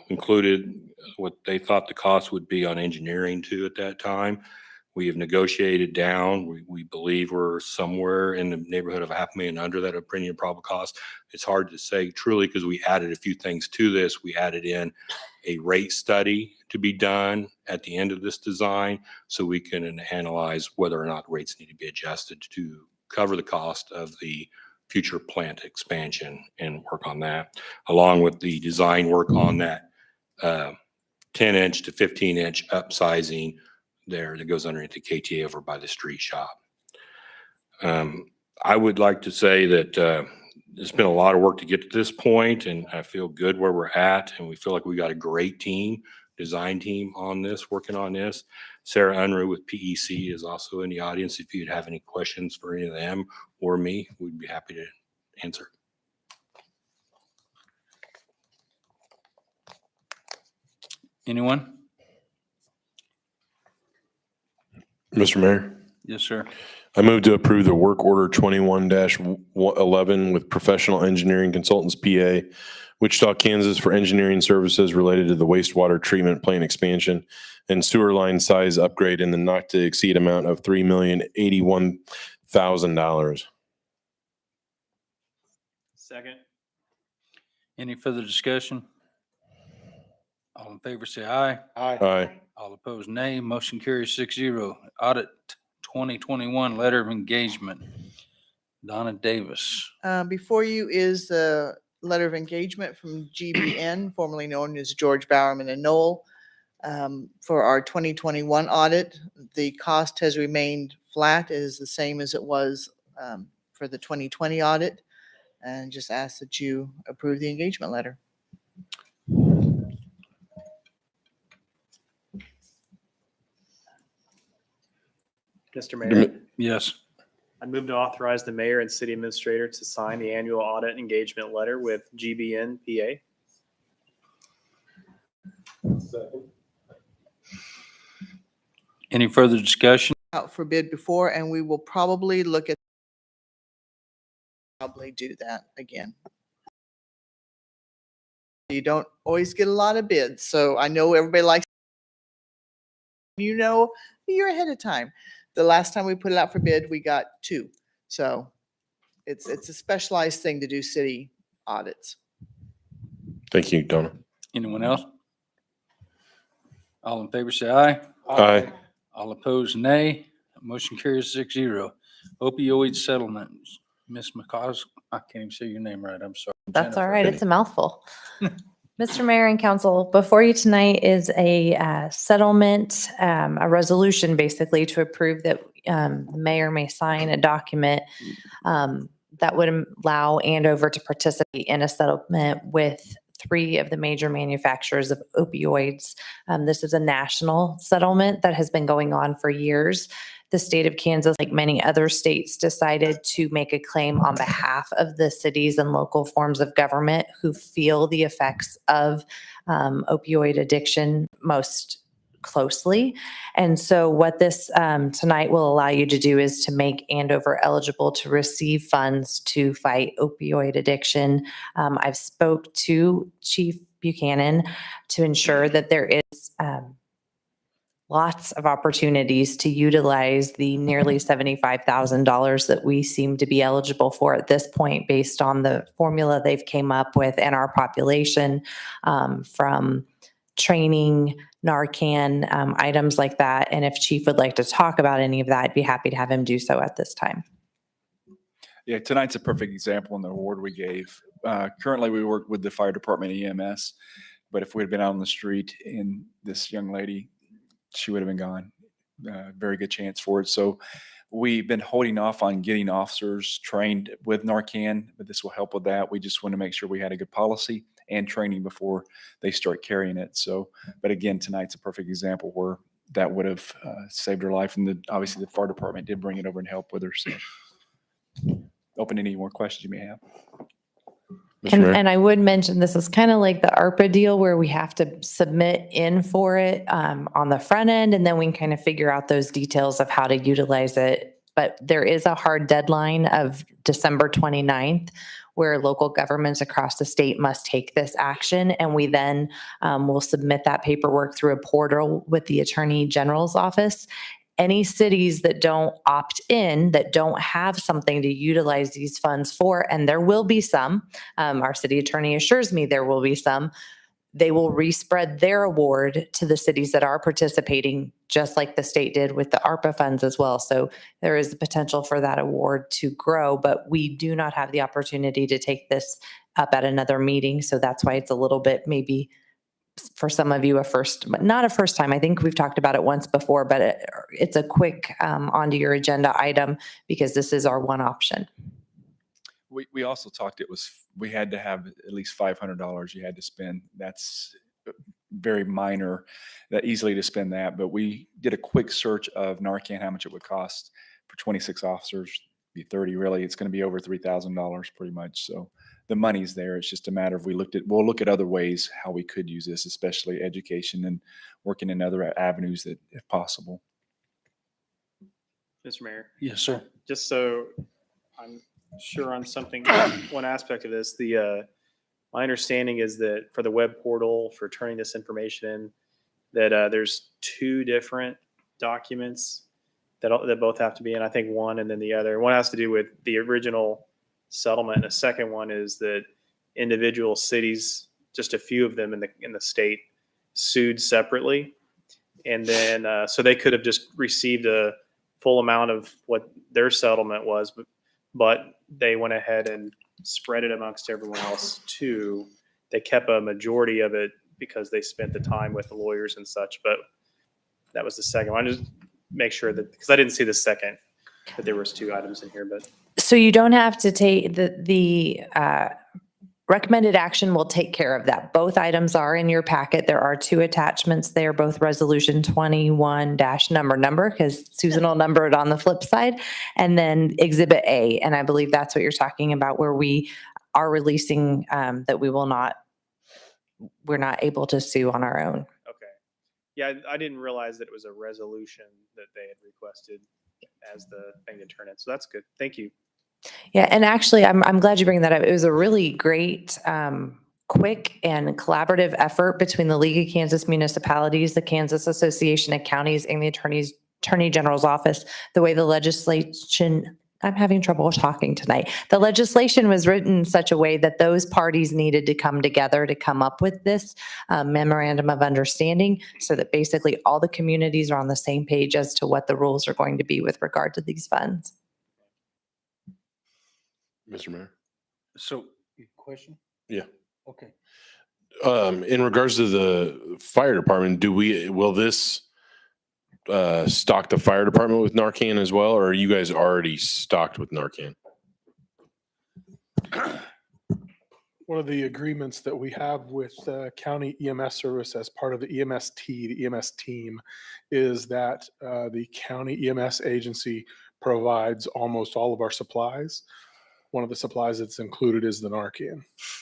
included what they thought the cost would be on engineering too at that time. We have negotiated down. We believe we're somewhere in the neighborhood of $500,000 under that opinion of probable cost. It's hard to say truly because we added a few things to this. We added in a rate study to be done at the end of this design so we can analyze whether or not rates need to be adjusted to cover the cost of the future plant expansion and work on that, along with the design work on that 10-inch to 15-inch upsizing there that goes underneath the KTA over by the street shop. I would like to say that it's been a lot of work to get to this point, and I feel good where we're at, and we feel like we got a great team, design team on this, working on this. Sarah Unruh with PEC is also in the audience. If you'd have any questions for any of them or me, we'd be happy to answer. Anyone? Mr. Mayor, Yes, sir. I move to approve the work order 21-11 with Professional Engineering Consultants, PA, Wichita, Kansas, for engineering services related to the wastewater treatment plant expansion and sewer line size upgrade in the not to exceed amount of $3,081,000. Second. Any further discussion? All in favor, say aye. Aye. All opposed, nay. Motion carries 6-0. Audit 2021 letter of engagement. Donna Davis. Before you is the letter of engagement from GBN, formerly known as George Bowerman and Knoll, for our 2021 audit. The cost has remained flat. It is the same as it was for the 2020 audit, and just ask that you approve the engagement letter. Mr. Mayor, Yes. I move to authorize the mayor and city administrator to sign the annual audit engagement letter with GBN PA. Any further discussion? Out for bid before, and we will probably look at do that again. You don't always get a lot of bids, so I know everybody likes, you know, a year ahead of time. The last time we put it out for bid, we got 2. So it's a specialized thing to do city audits. Thank you, Donna. Anyone else? All in favor, say aye. Aye. All opposed, nay. Motion carries 6-0. Opioid Settlements. Miss McCaus, I can't even say your name right. I'm sorry. That's all Jennifer. right. It's a mouthful. Mr. Mayor and Council, before you tonight is a settlement, a resolution basically to approve that the mayor may sign a document that would allow Andover to participate in a settlement with 3 of the major manufacturers of opioids. This is a national settlement that has been going on for years. The state of Kansas, like many other states, decided to make a claim on behalf of the cities and local forms of government who feel the effects of opioid addiction most closely. And so what this tonight will allow you to do is to make Andover eligible to receive funds to fight opioid addiction. I've spoke to Chief Buchanan to ensure that there is lots of opportunities to utilize the nearly $75,000 that we seem to be eligible for at this point based on the formula they've came up with and our population, from training, Narcan, items like that. And if Chief would like to talk about any of that, I'd be happy to have him do so at this time. Yeah, tonight's a perfect example in the award we gave. Currently, we work with the fire department EMS, but if we had been out on the street and this young lady, she would have been gone. Very good chance for it. So we've been holding off on getting officers trained with Narcan, but this will help with that. We just want to make sure we had a good policy and training before they start carrying it. So, but again, tonight's a perfect example where that would have saved her life. And obviously the fire department did bring it over and help with her. So open any more questions you may have. And I would mention, this is kind of like the ARPA deal where we have to submit in for it on the front end, and then we can kind of figure out those details of how to utilize it. But there is a hard deadline of December 29th where local governments across the state must take this action. And we then will submit that paperwork through a portal with the Attorney General's office. Any cities that don't opt in, that don't have something to utilize these funds for, and there will be some, our city attorney assures me there will be some, they will respread their award to the cities that are participating, just like the state did with the ARPA funds as well. So there is the potential for that award to grow, but we do not have the opportunity to take this up at another meeting. So that's why it's a little bit maybe for some of you not a first time. I think we've talked about it once before, but it's a quick onto your agenda item because this is our one option. We also talked, we had to have at least $500 you had to spend. That's very minor, that easily to spend that. But we did a quick search of Narcan, how much it would cost for 26 officers, be 30 really. It's going to be over $3,000 pretty much. So the money's there. It's just a matter of we'll look at other ways how we could use this, especially education and working in other avenues that if possible. Mr. Mayor. Yes, sir. Just so I'm sure on something, one aspect of this, my understanding is that for the web portal for turning this information in, that there's two different documents that both have to be in. I think one and then the other. One has to do with the original settlement, and the second one is that individual cities, just a few of them in the state, sued separately, and then so they could have just received a full amount of what their settlement was, but they went ahead and spread it amongst everyone else too. They kept a majority of it because they spent the time with the lawyers and such, but that was the second one. I just make sure that, because I didn't see the second, that there was two items in here, but. So you don't have to take the recommended action will take care of that. Both items are in your packet. There are two attachments there, both resolution 21 number, because Susan will number it on the flip side, and then exhibit A. And I believe that's what you're talking about, where we are releasing that we're not able to sue on our own. Okay. Yeah, I didn't realize that it was a resolution that they had requested as the thing to turn in. So that's good. Thank you. Yeah, and actually, I'm glad you bring that up. It was a really great, quick and collaborative effort between the League of Kansas Municipalities, the Kansas Association of Counties, and the Attorney General's office. The way the legislation, I'm having trouble talking tonight. The legislation was written in such a way that those parties needed to come together to come up with this memorandum of understanding, so that basically all the communities are on the same page as to what the rules are going to be with regard to these funds. Mr. Mayor. So, question? Yeah. Okay. In regards to the fire department, will this stock the fire department with Narcan as well, or are you guys already stocked with Narcan? One of the agreements that we have with county EMS service as part of the the EMS team, is that the county EMS agency provides almost all of our supplies. One of the supplies that's included is the Narcan.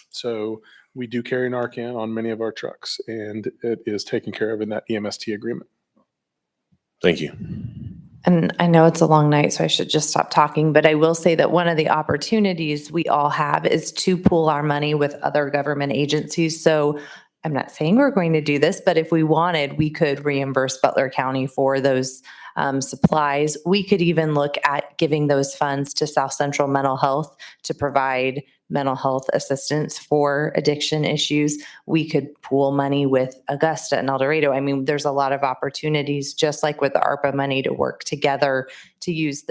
So we do carry Narcan on many of our trucks, and it is taken care of in that EMST agreement. Thank you. And I know it's a long night, so I should just stop talking, but I will say that one of the opportunities we all have is to pool our money with other government agencies. So I'm not saying we're going to do this, but if we wanted, we could reimburse Butler County for those supplies. We could even look at giving those funds to South Central Mental Health to provide mental health assistance for addiction issues. We could pool money with Augusta and El Dorado. I mean, there's a lot of opportunities, just like with the ARPA money, to work together to use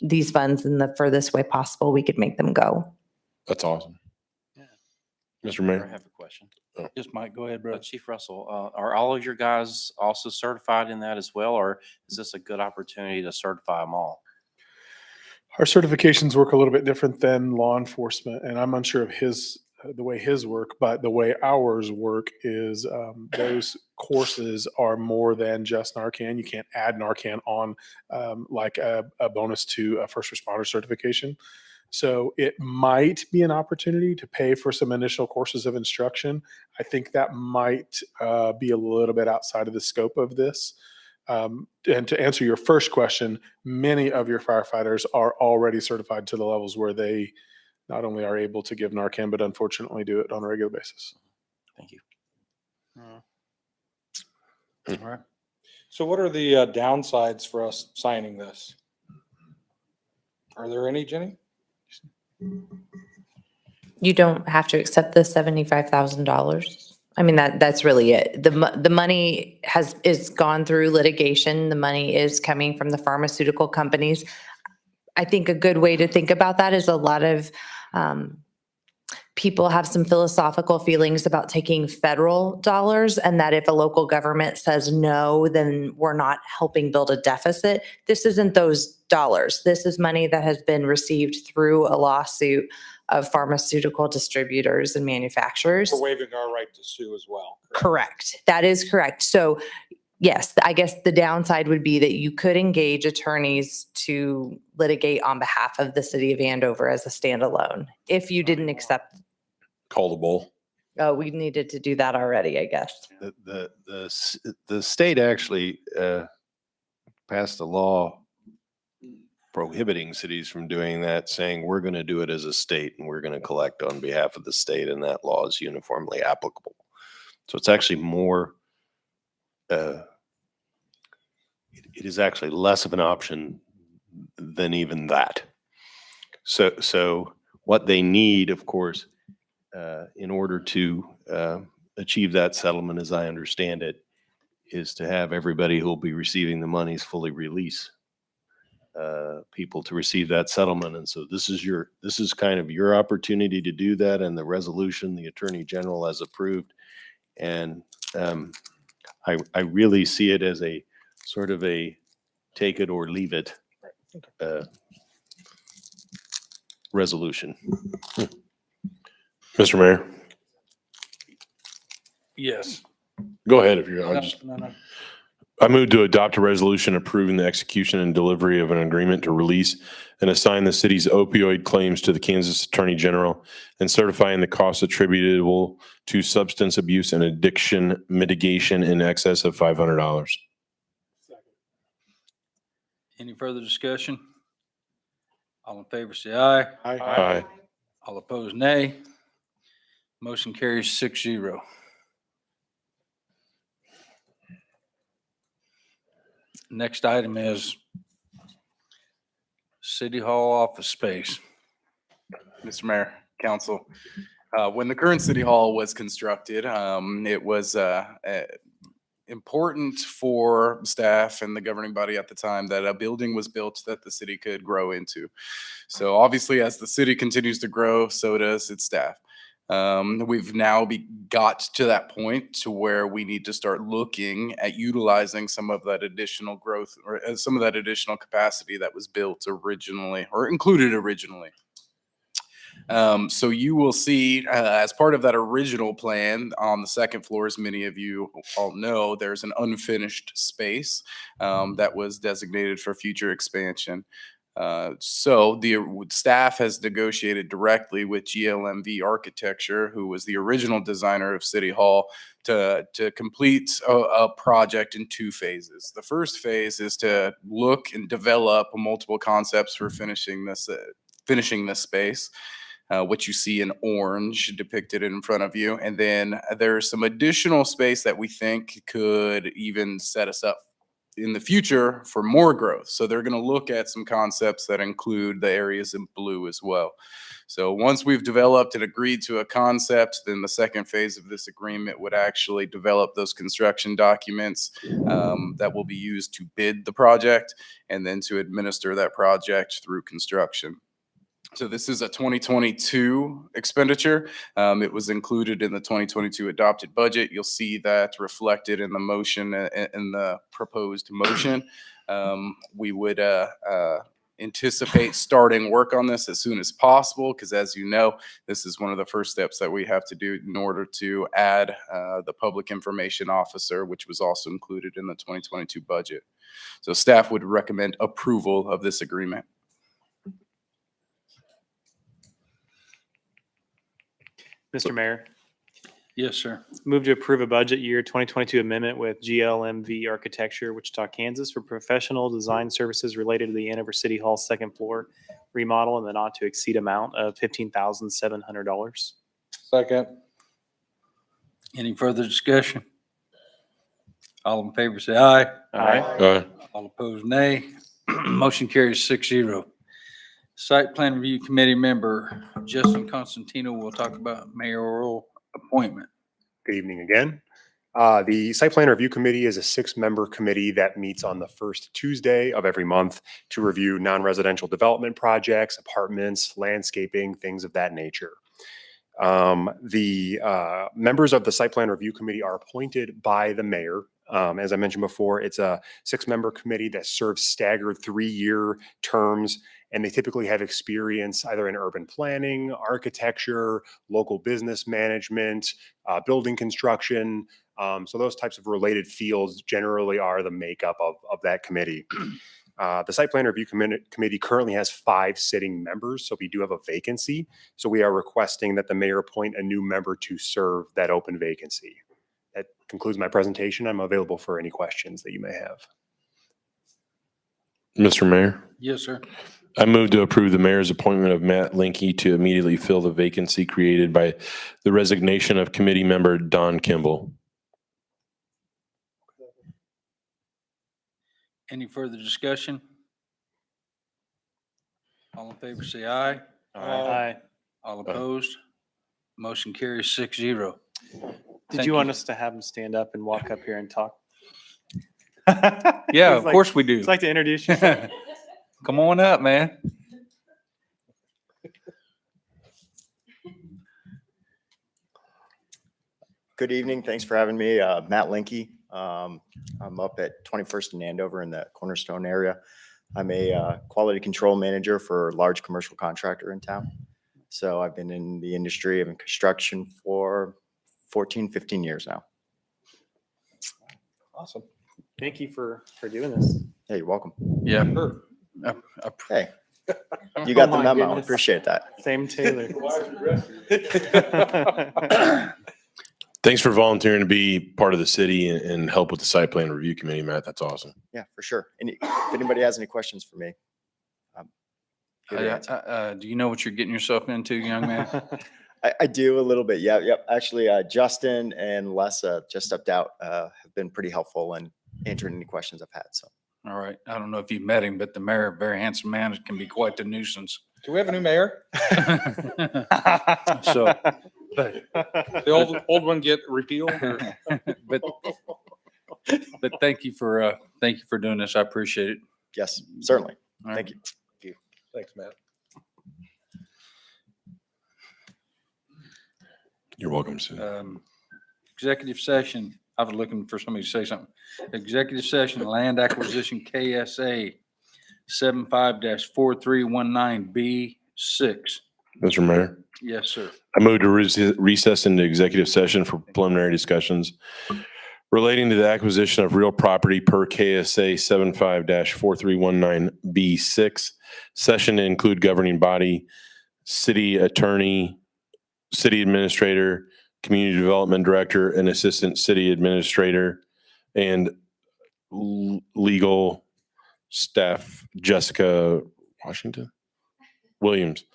these funds in the furthest way possible we could make them go. That's awesome. Mr. I Mayor. have a question. Just Mike, go ahead, bro. Chief Russell, are all of your guys also certified in that as well, or is this a good opportunity to certify them all? Our certifications work a little bit different than law enforcement, and I'm unsure of the way his work, but the way ours work is those courses are more than just Narcan. You can't add Narcan on like a bonus to a first responder certification. So it might be an opportunity to pay for some initial courses of instruction. I think that might be a little bit outside of the scope of this. And to answer your first question, many of your firefighters are already certified to the levels where they not only are able to give Narcan, but unfortunately do it on a regular basis. Thank you. All right. So what are the downsides for us signing this? Are there any, Jenny? You don't have to accept the $75,000. I mean, that's really it. The money is gone through litigation. The money is coming from the pharmaceutical companies. I think a good way to think about that is a lot of people have some philosophical feelings about taking federal dollars, and that if a local government says no, then we're not helping build a deficit. This isn't those dollars. This is money that has been received through a lawsuit of pharmaceutical distributors and manufacturers. We're waiving our right to sue as well. Correct. That is correct. So yes, I guess the downside would be that you could engage attorneys to litigate on behalf of the city of Andover as a standalone if you didn't accept. Call the bull. Oh, we needed to do that already, I guess. The state actually passed a law prohibiting cities from doing that, saying we're going to do it as a state and we're going to collect on behalf of the state, and that law is uniformly applicable. So it's actually more, it is actually less of an option than even that. So what they need, of course, in order to achieve that settlement, as I understand it, is to have everybody who will be receiving the monies fully release people to receive that settlement. And so this is kind of your opportunity to do that, and the resolution the Attorney General has approved. And I really see it as a sort of a take it or leave it resolution. Mr. Mayor. Yes. Go ahead if you're. No. I move to adopt a resolution approving the execution and delivery of an agreement to release and assign the city's opioid claims to the Kansas Attorney General and certifying the costs attributable to substance abuse and addiction mitigation in excess of $500. Any further discussion? All in favor, say aye. Aye. All opposed, nay. Motion carries 6-0. Next item is City Hall office space. Mr. Mayor, Council, when the current City Hall was constructed, it was important for staff and the governing body at the time that a building was built that the city could grow into. So obviously, as the city continues to grow, so does its staff. We've now got to that point to where we need to start looking at utilizing some of that additional growth or some of that additional capacity that was built originally or included originally. So you will see as part of that original plan on the second floor, as many of you all know, there's an unfinished space that was designated for future expansion. So the staff has negotiated directly with GLMV Architecture, who was the original designer of City Hall, to complete a project in 2 phases. The first phase is to look and develop multiple concepts for finishing this space. what you see in orange depicted in front of you. And then there's some additional space that we think could even set us up in the future for more growth. So they're going to look at some concepts that include the areas in blue as well. So once we've developed and agreed to a concept, then the second phase of this agreement would actually develop those construction documents that will be used to bid the project and then to administer that project through construction. So this is a 2022 expenditure. It was included in the 2022 adopted budget. You'll see that reflected in the motion, in the proposed motion. We would anticipate starting work on this as soon as possible, because as you know, this is one of the first steps that we have to do in order to add the public information officer, which was also included in the 2022 budget. So staff would recommend approval of this agreement. Mr. Mayor, Yes, sir. move to approve a budget year 2022 amendment with GLMV Architecture, Wichita, Kansas for professional design services related to the Andover City Hall second floor remodel in the not to exceed amount of $15,700. Second. Any further discussion? All in favor, say aye. Aye. All opposed, nay. Motion carries 6-0. Site Plan Review Committee member Justin Constantino will talk about mayoral appointment. Good evening again. The Site Plan Review Committee is a 6-member committee that meets on the first Tuesday of every month to review non-residential development projects, apartments, landscaping, things of that nature. The members of the Site Plan Review Committee are appointed by the mayor. As I mentioned before, it's a 6-member committee that serves staggered 3-year terms, and they typically have experience either in urban planning, architecture, local business management, building construction. So those types of related fields generally are the makeup of that committee. The Site Plan Review Committee currently has 5 sitting members, so we do have a vacancy. So we are requesting that the mayor appoint a new member to serve that open vacancy. That concludes my presentation. I'm available for any questions that you may have. Mr. Mayor, Yes, sir. I move to approve the mayor's appointment of Matt Linky to immediately fill the vacancy created by the resignation of committee member Don Kimball. Any further discussion? All in favor, say aye. Aye. All opposed? Motion carries 6-0. Did Thank you want you. us to have him stand up and walk up here and talk? Yeah, It's of like- course we do. It's like to introduce yourself. Come on up, man. Good evening. Thanks for having me. Matt Linky. I'm up at 21st and Andover in the Cornerstone area. I'm a quality control manager for a large commercial contractor in town. So I've been in the industry of construction for 14, 15 years now. Awesome. Thank you for doing this. Hey, you're welcome. Yeah. Hey, you got the Oh my memo. goodness. Appreciate that. Same Taylor. Thanks for volunteering to be part of the city and help with the Site Plan Review Committee, Matt. That's awesome. Yeah, for sure. And if anybody has any questions for me, here to answer. Do you know what you're getting yourself into, young man? I do a little bit. Yeah. Yep. Actually, Justin and Lessa just stepped out, have been pretty helpful in answering any questions I've had. So. All right. I don't know if you've met him, but the mayor, a very handsome man, it can be quite the nuisance. Do we have a new mayor? So, but The old one get repealed? Or? but thank you for doing this. I appreciate it. Yes, certainly. All right. Thank you. Thanks, Matt. You're welcome, Sue. Executive session. I was looking for somebody to say something. Executive session, land acquisition KSA 75-4319B6. Mr. Mayor, Yes, sir. I move to recess into executive session for preliminary discussions relating to the acquisition of real property per KSA 75-4319B6. Session to include governing body, city attorney, city administrator, community development director, and assistant city administrator, and legal staff Jessica Williams.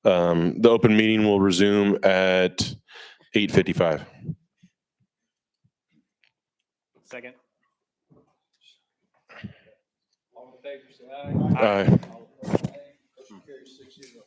The open meeting will resume at 8:55. Second. All in favor, say aye. Aye. All opposed, nay. Motion carries 6-0.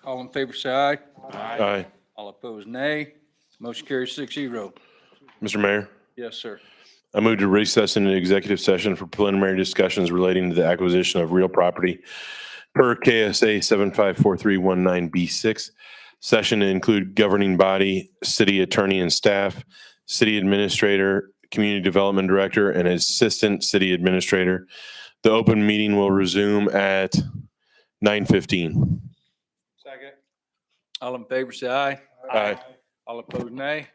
All in favor, say aye. Aye. All opposed, nay. Motion carries 6-0. Mr. Mayor, Yes, sir. I move to recess into executive session for preliminary discussions relating to the acquisition of real property per KSA 754319B6. Session to include governing body, city attorney and staff, city administrator, community development director, and assistant city administrator. The open meeting will resume at 9:15. Second. All in favor, say aye. Aye. All opposed, nay.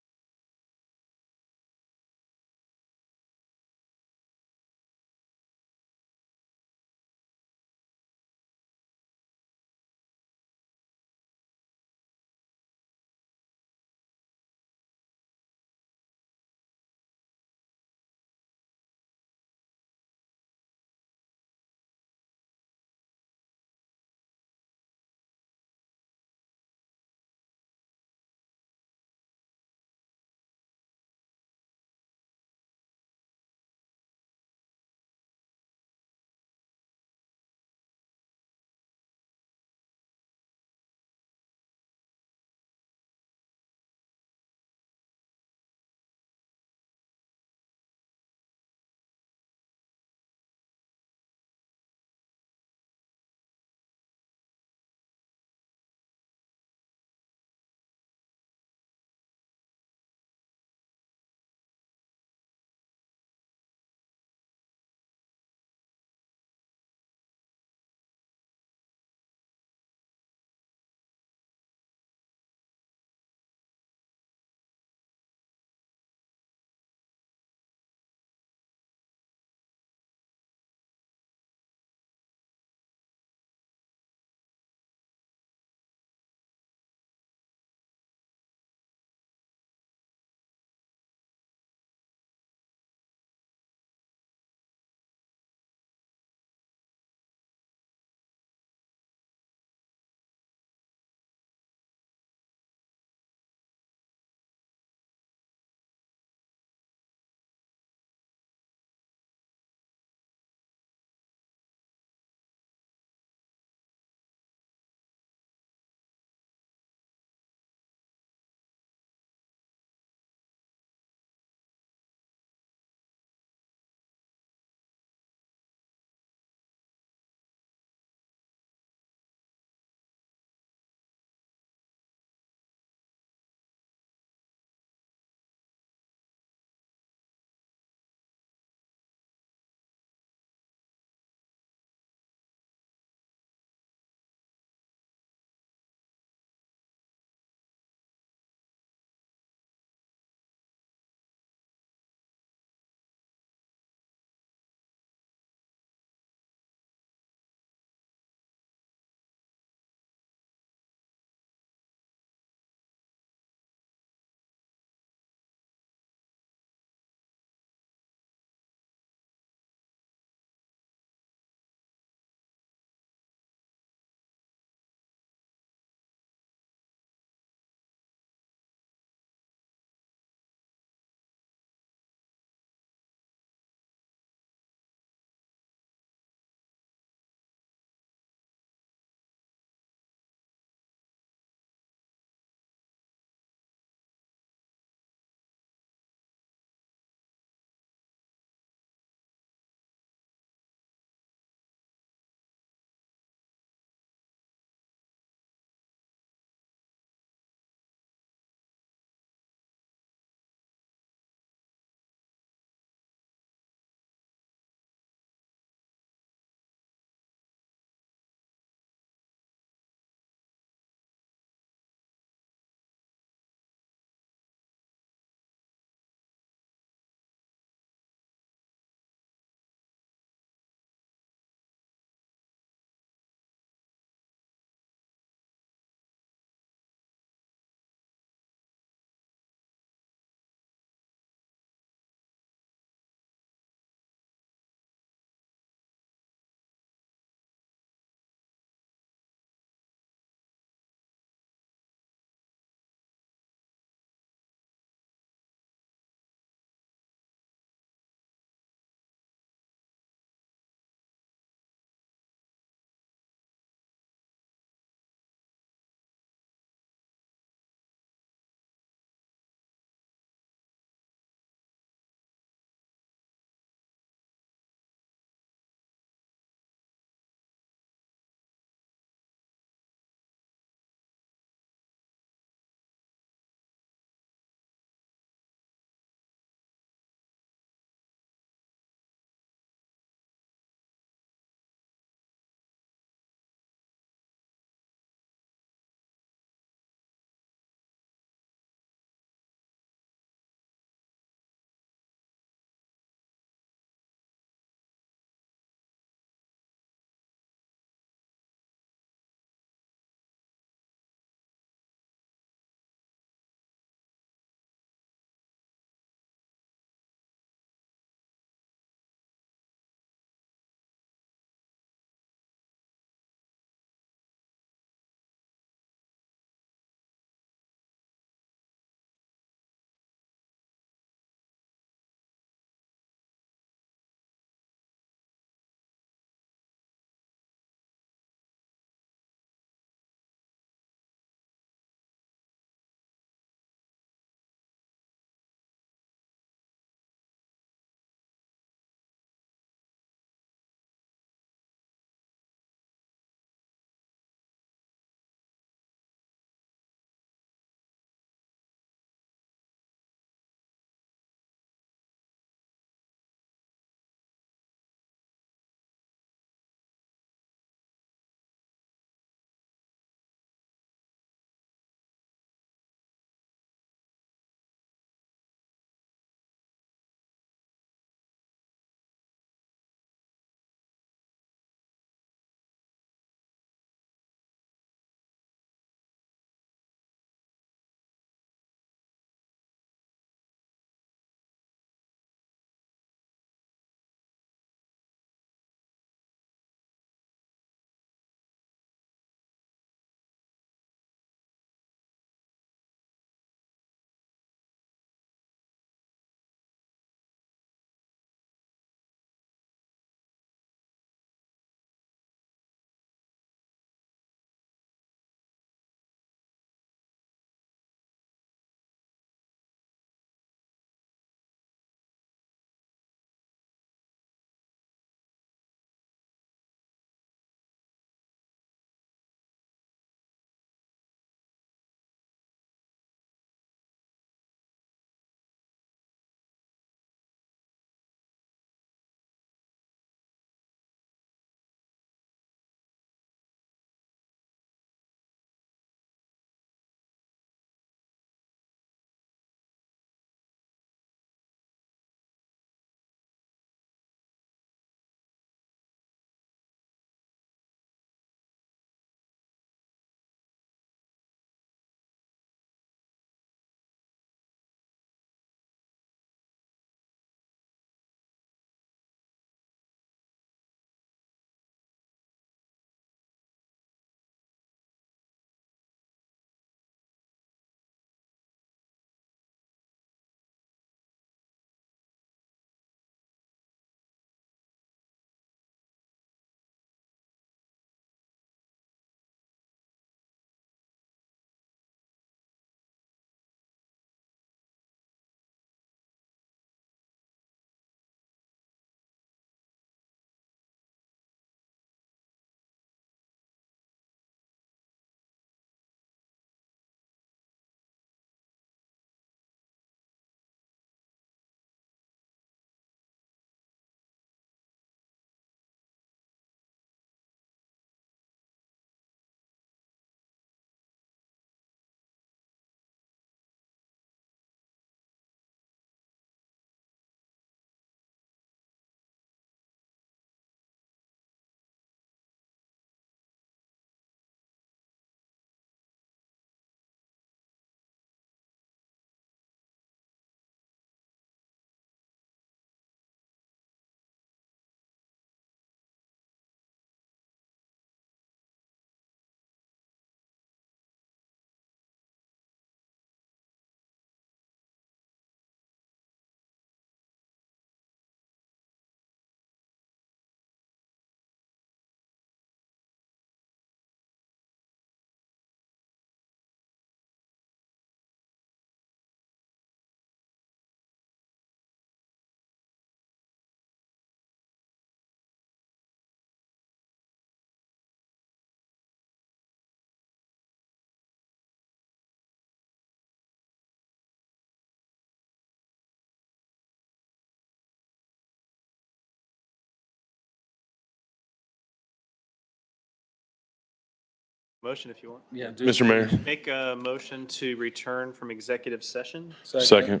Motion if you want. Yeah. do Mr. Mayor. please. Make a motion to return from executive session. Second.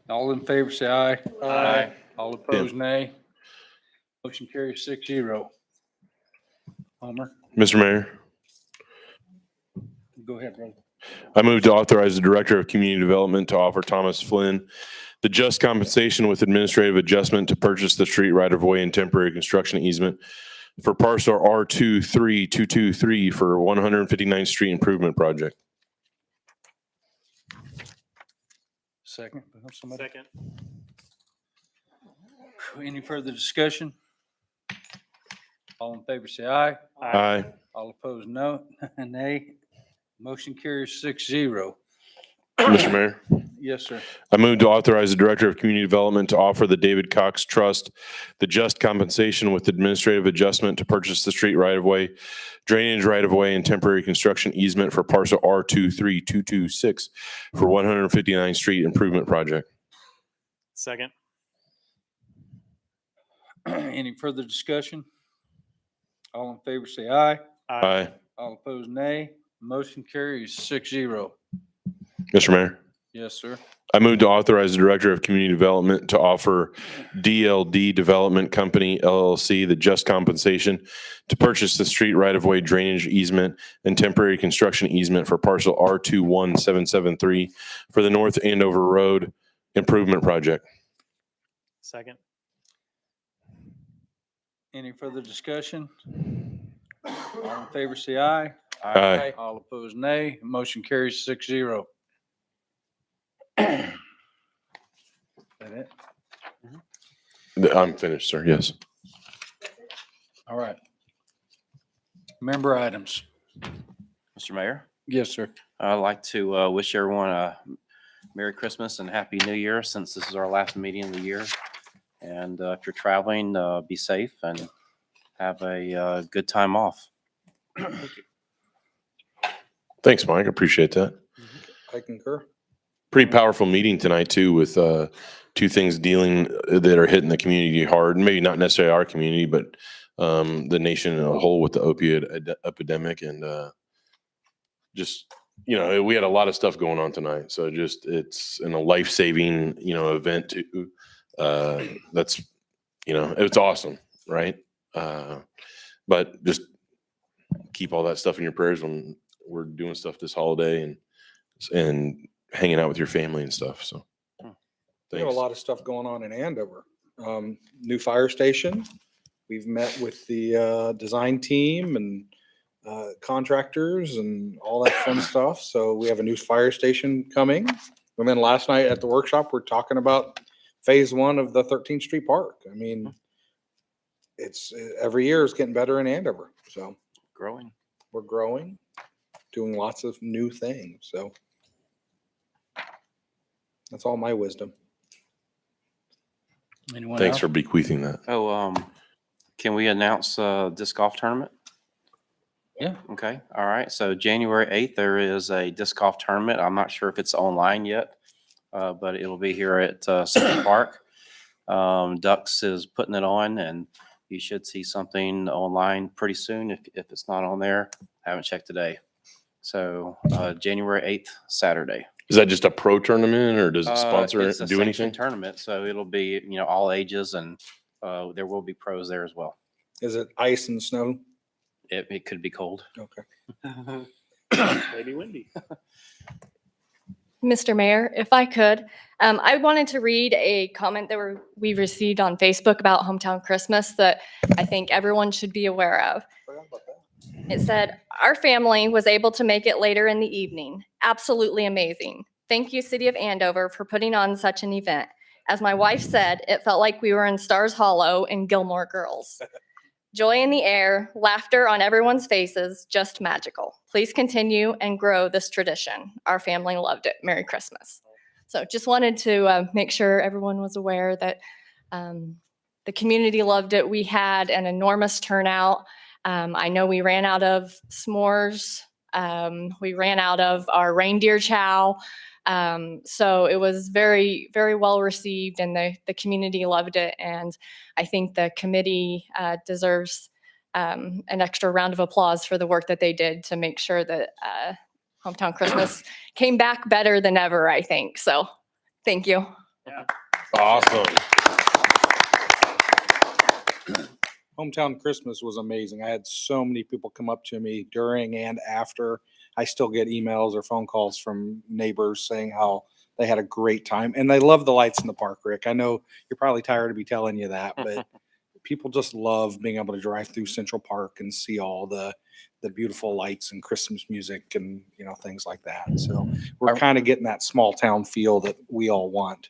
All in favor, say aye. Aye. All opposed, nay. Motion carries 6-0. Homer, Mr. Mayor, go ahead, brother. I move to authorize the Director of Community Development to offer Thomas Flynn the just compensation with administrative adjustment to purchase the street right-of-way and temporary construction easement for parcel R23223 for 159th Street Improvement Project. Second. Somebody? Second. Any further discussion? All in favor, say aye. Aye. All opposed, no. Nay. Motion carries 6-0. Mr. Mayor, Yes, sir. I move to authorize the Director of Community Development to offer the David Cox Trust the just compensation with administrative adjustment to purchase the street right-of-way, drainage right-of-way, and temporary construction easement for parcel R23226 for 159th Street Improvement Project. Second. Any further discussion? All in favor, say aye. Aye. All opposed, nay. Motion carries 6-0. Mr. Mayor, Yes, sir. I move to authorize the Director of Community Development to offer DLD Development Company LLC the just compensation to purchase the street right-of-way, drainage easement, and temporary construction easement for parcel R21773 for the North Andover Road Improvement Project. Second. Any further discussion? All in favor, say aye. Aye. All opposed, nay. Motion carries 6-0. That it? I'm finished, sir. Yes. All right. Member items. Mr. Mayor, Yes, sir. I'd like to wish everyone a Merry Christmas and Happy New Year since this is our last meeting of the year. And if you're traveling, be safe and have a good time off. Thanks, Mike. I appreciate that. I concur. Pretty powerful meeting tonight too, with two things dealing that are hitting the community hard. Maybe not necessarily our community, but the nation in a whole with the opioid epidemic, and just we had a lot of stuff going on tonight. So just it's in a life saving event too. That's it's awesome, right? But just keep all that stuff in your prayers when we're doing stuff this holiday and hanging out with your family and stuff. So We have a lot of stuff going on in Andover. New fire station. We've met with the design team and contractors and all that fun stuff. So we have a new fire station coming. And then last night at the workshop, we're talking about phase 1 of the 13th Street Park. I mean, it's every year is getting better in Andover. So Growing. we're growing, doing lots of new things. So that's all my wisdom. Anyone Thanks else? for bequeathing that. Oh, can we announce disc golf tournament? Yeah. Okay. All right. So January 8th, there is a disc golf tournament. I'm not sure if it's online yet, but it'll be here at Central Park. Ducks is putting it on, and you should see something online pretty soon. If it's not on there, I haven't checked today. So January 8th, Saturday. Is that just a pro tournament, or does it sponsor It's a do anything? sanctioned tournament, so it'll be all ages, and there will be pros there as well. Is it ice and snow? It could be cold. Okay. Maybe windy. Mr. Mayor, if I could, I wanted to read a comment that we received on Facebook about Hometown Christmas that I think everyone should be aware of. It said, "Our family was able to make it later in the evening. Absolutely amazing. Thank you, City of Andover, for putting on such an event. As my wife said, it felt like we were in Stars Hollow and Gilmore Girls. Joy in the air, laughter on everyone's faces, just magical. Please continue and grow this tradition. Our family loved it. Merry Christmas." So just wanted to make sure everyone was aware that the community loved it. We had an enormous turnout. I know we ran out of s'mores. We ran out of our reindeer chow. So it was very, very well received, and the community loved it. And I think the committee deserves an extra round of applause for the work that they did to make sure that Hometown Christmas came back better than ever, I think. So thank you. Awesome. Hometown Christmas was amazing. I had so many people come up to me during and after. I still get emails or phone calls from neighbors saying how they had a great time, and they love the lights in the park, Rick. I know you're probably tired of me telling you that, but people just love being able to drive through Central Park and see all the beautiful lights and Christmas music and, you know, things like that. So we're kind of getting that small town feel that we all want.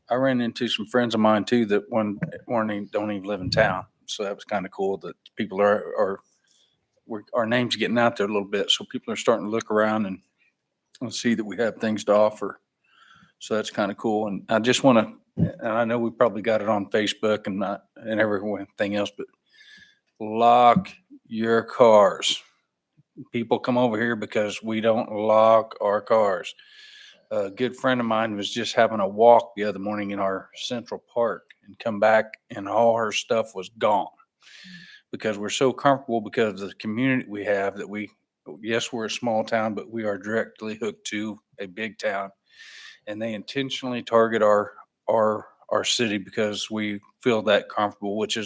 I ran into some friends of mine too that don't even live in town. So that was kind of cool that people our names getting out there a little bit. So people are starting to look around and see that we have things to offer. So that's kind of cool. And I just want to, and I know we probably got it on Facebook and everything else, but lock your cars. People come over here because we don't lock our cars. A good friend of mine was just having a walk the other morning in our Central Park and come back and all her stuff was gone because we're so comfortable because of the community we have that yes, we're a small town, but we are directly hooked to a big town. And they intentionally target our city because we feel that comfortable, which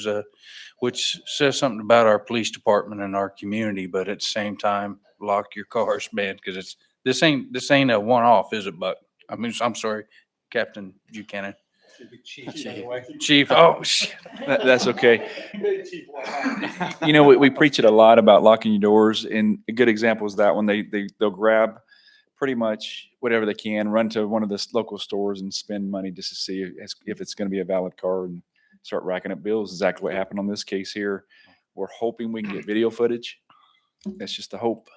says something about our police department and our community. But at the same time, lock your cars, man, because this ain't a one-off, is it, Buck? I mean, I'm sorry, Captain Buchanan. Chief. Oh, shit. That's okay. You know, we preach it a lot about locking your doors, and a good example is that when they'll grab pretty much whatever they can, run to one of the local stores and spend money just to see if it's going to be a valid card and start racking up bills. Exactly what happened on this case here. We're hoping we can get video footage. That's just a hope.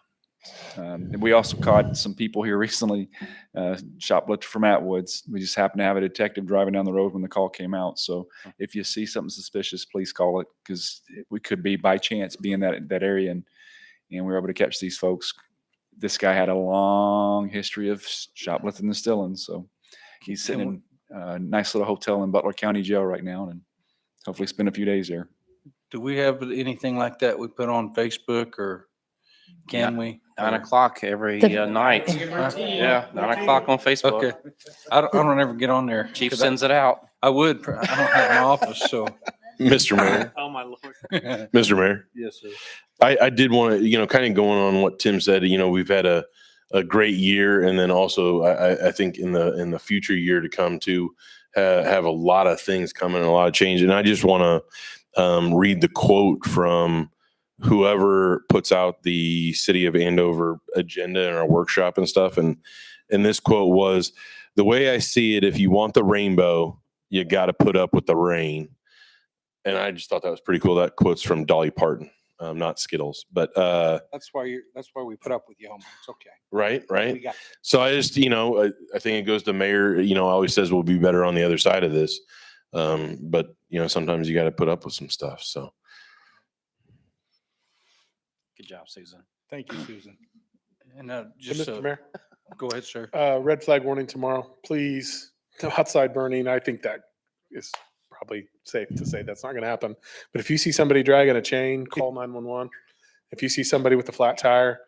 And we also caught some people here recently, shoplifter from Atwoods. We just happened to have a detective driving down the road when the call came out. So if you see something suspicious, please call it, because we could be by chance be in that area, and we were able to catch these folks. This guy had a long history of shoplifting and stealing, so he's sitting in a nice little hotel in Butler County Jail right now, and hopefully spend a few days there. Do we have anything like that we put on Facebook, or can we? 9 o'clock every night. Yeah, 9 o'clock on Facebook. Okay. I don't ever get on there. Chief sends it out. I would. I don't have an office, so. Mr. Mayor. Oh, my Lord. Mr. Mayor. Yes, sir. I did want to, kind of going on what Tim said, we've had a great year. And then also I think in the future year to come to have a lot of things coming and a lot of change. And I just want to read the quote from whoever puts out the City of Andover agenda in our workshop and stuff. And this quote was, "The way I see it, if you want the rainbow, you got to put up with the rain." And I just thought that was pretty cool. That quote's from Dolly Parton, not Skittles, but That's why we put up with you, Homer. It's okay. right. We got So I just, I think it goes to Mayor, always says we'll be better on the other side of this. But sometimes you got to put up with some stuff. So Good job, Susan. Thank you, Susan. And Mr. Mayor, go ahead, sir. red flag warning tomorrow, please. No outside burning. I think that is probably safe to say that's not going to happen. But if you see somebody dragging a chain, call 911. If you see somebody with a flat tire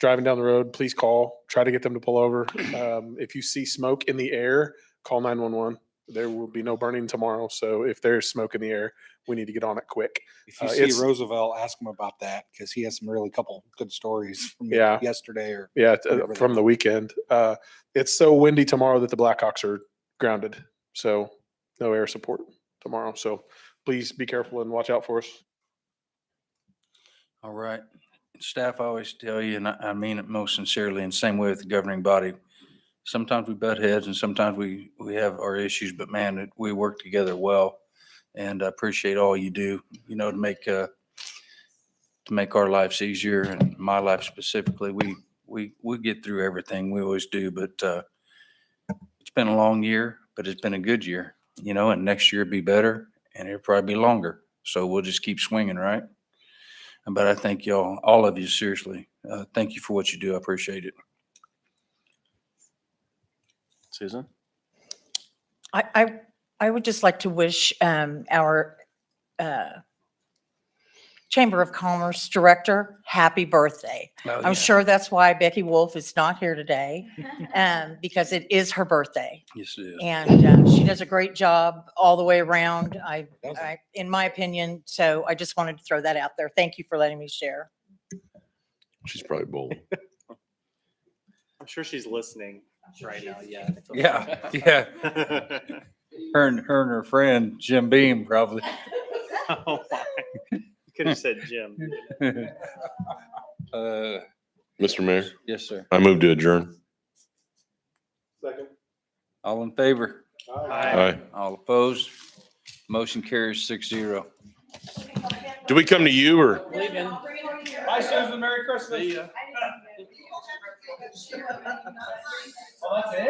driving down the road, please call. Try to get them to pull over. If you see smoke in the air, call 911. There will be no burning tomorrow. So if there's smoke in the air, we need to get on it quick. If you see Roosevelt, ask him about that, because he has some really couple good stories from yesterday or from the weekend. It's so windy tomorrow that the Blackhawks are grounded. So no air support tomorrow. So please be careful and watch out for us. All right. Staff, I always tell you, and I mean it most sincerely, and same way with the governing body. Sometimes we butt heads and sometimes we have our issues, but man, we work together well. And I appreciate all you do, to make our lives easier, and my life specifically. We get through everything. We always do, but it's been a long year, but it's been a good year, and next year will be better and it'll probably be longer. So we'll just keep swinging, right? But I thank y'all, all of you, seriously. Thank you for what you do. I appreciate it. Susan? I would just like to wish our Chamber of Commerce Director, happy birthday. Oh, yeah. I'm sure that's why Becky Wolf is not here today, because it is her birthday. Yes, it is. And she does a great job all the way around, in my opinion. So I just wanted to throw that out there. Thank you for letting me share. She's probably bold. I'm sure she's listening right now. Yeah. Yeah, yeah. Her and her friend, Jim Beam, probably. Oh my. You could have said Jim. Mr. Mayor, Yes, sir. I move to adjourn. Second. All in favor? Aye. All opposed? Motion carries 6-0. Do we come to you or? Bye, Susan. Merry Christmas. See ya. Well, that's it.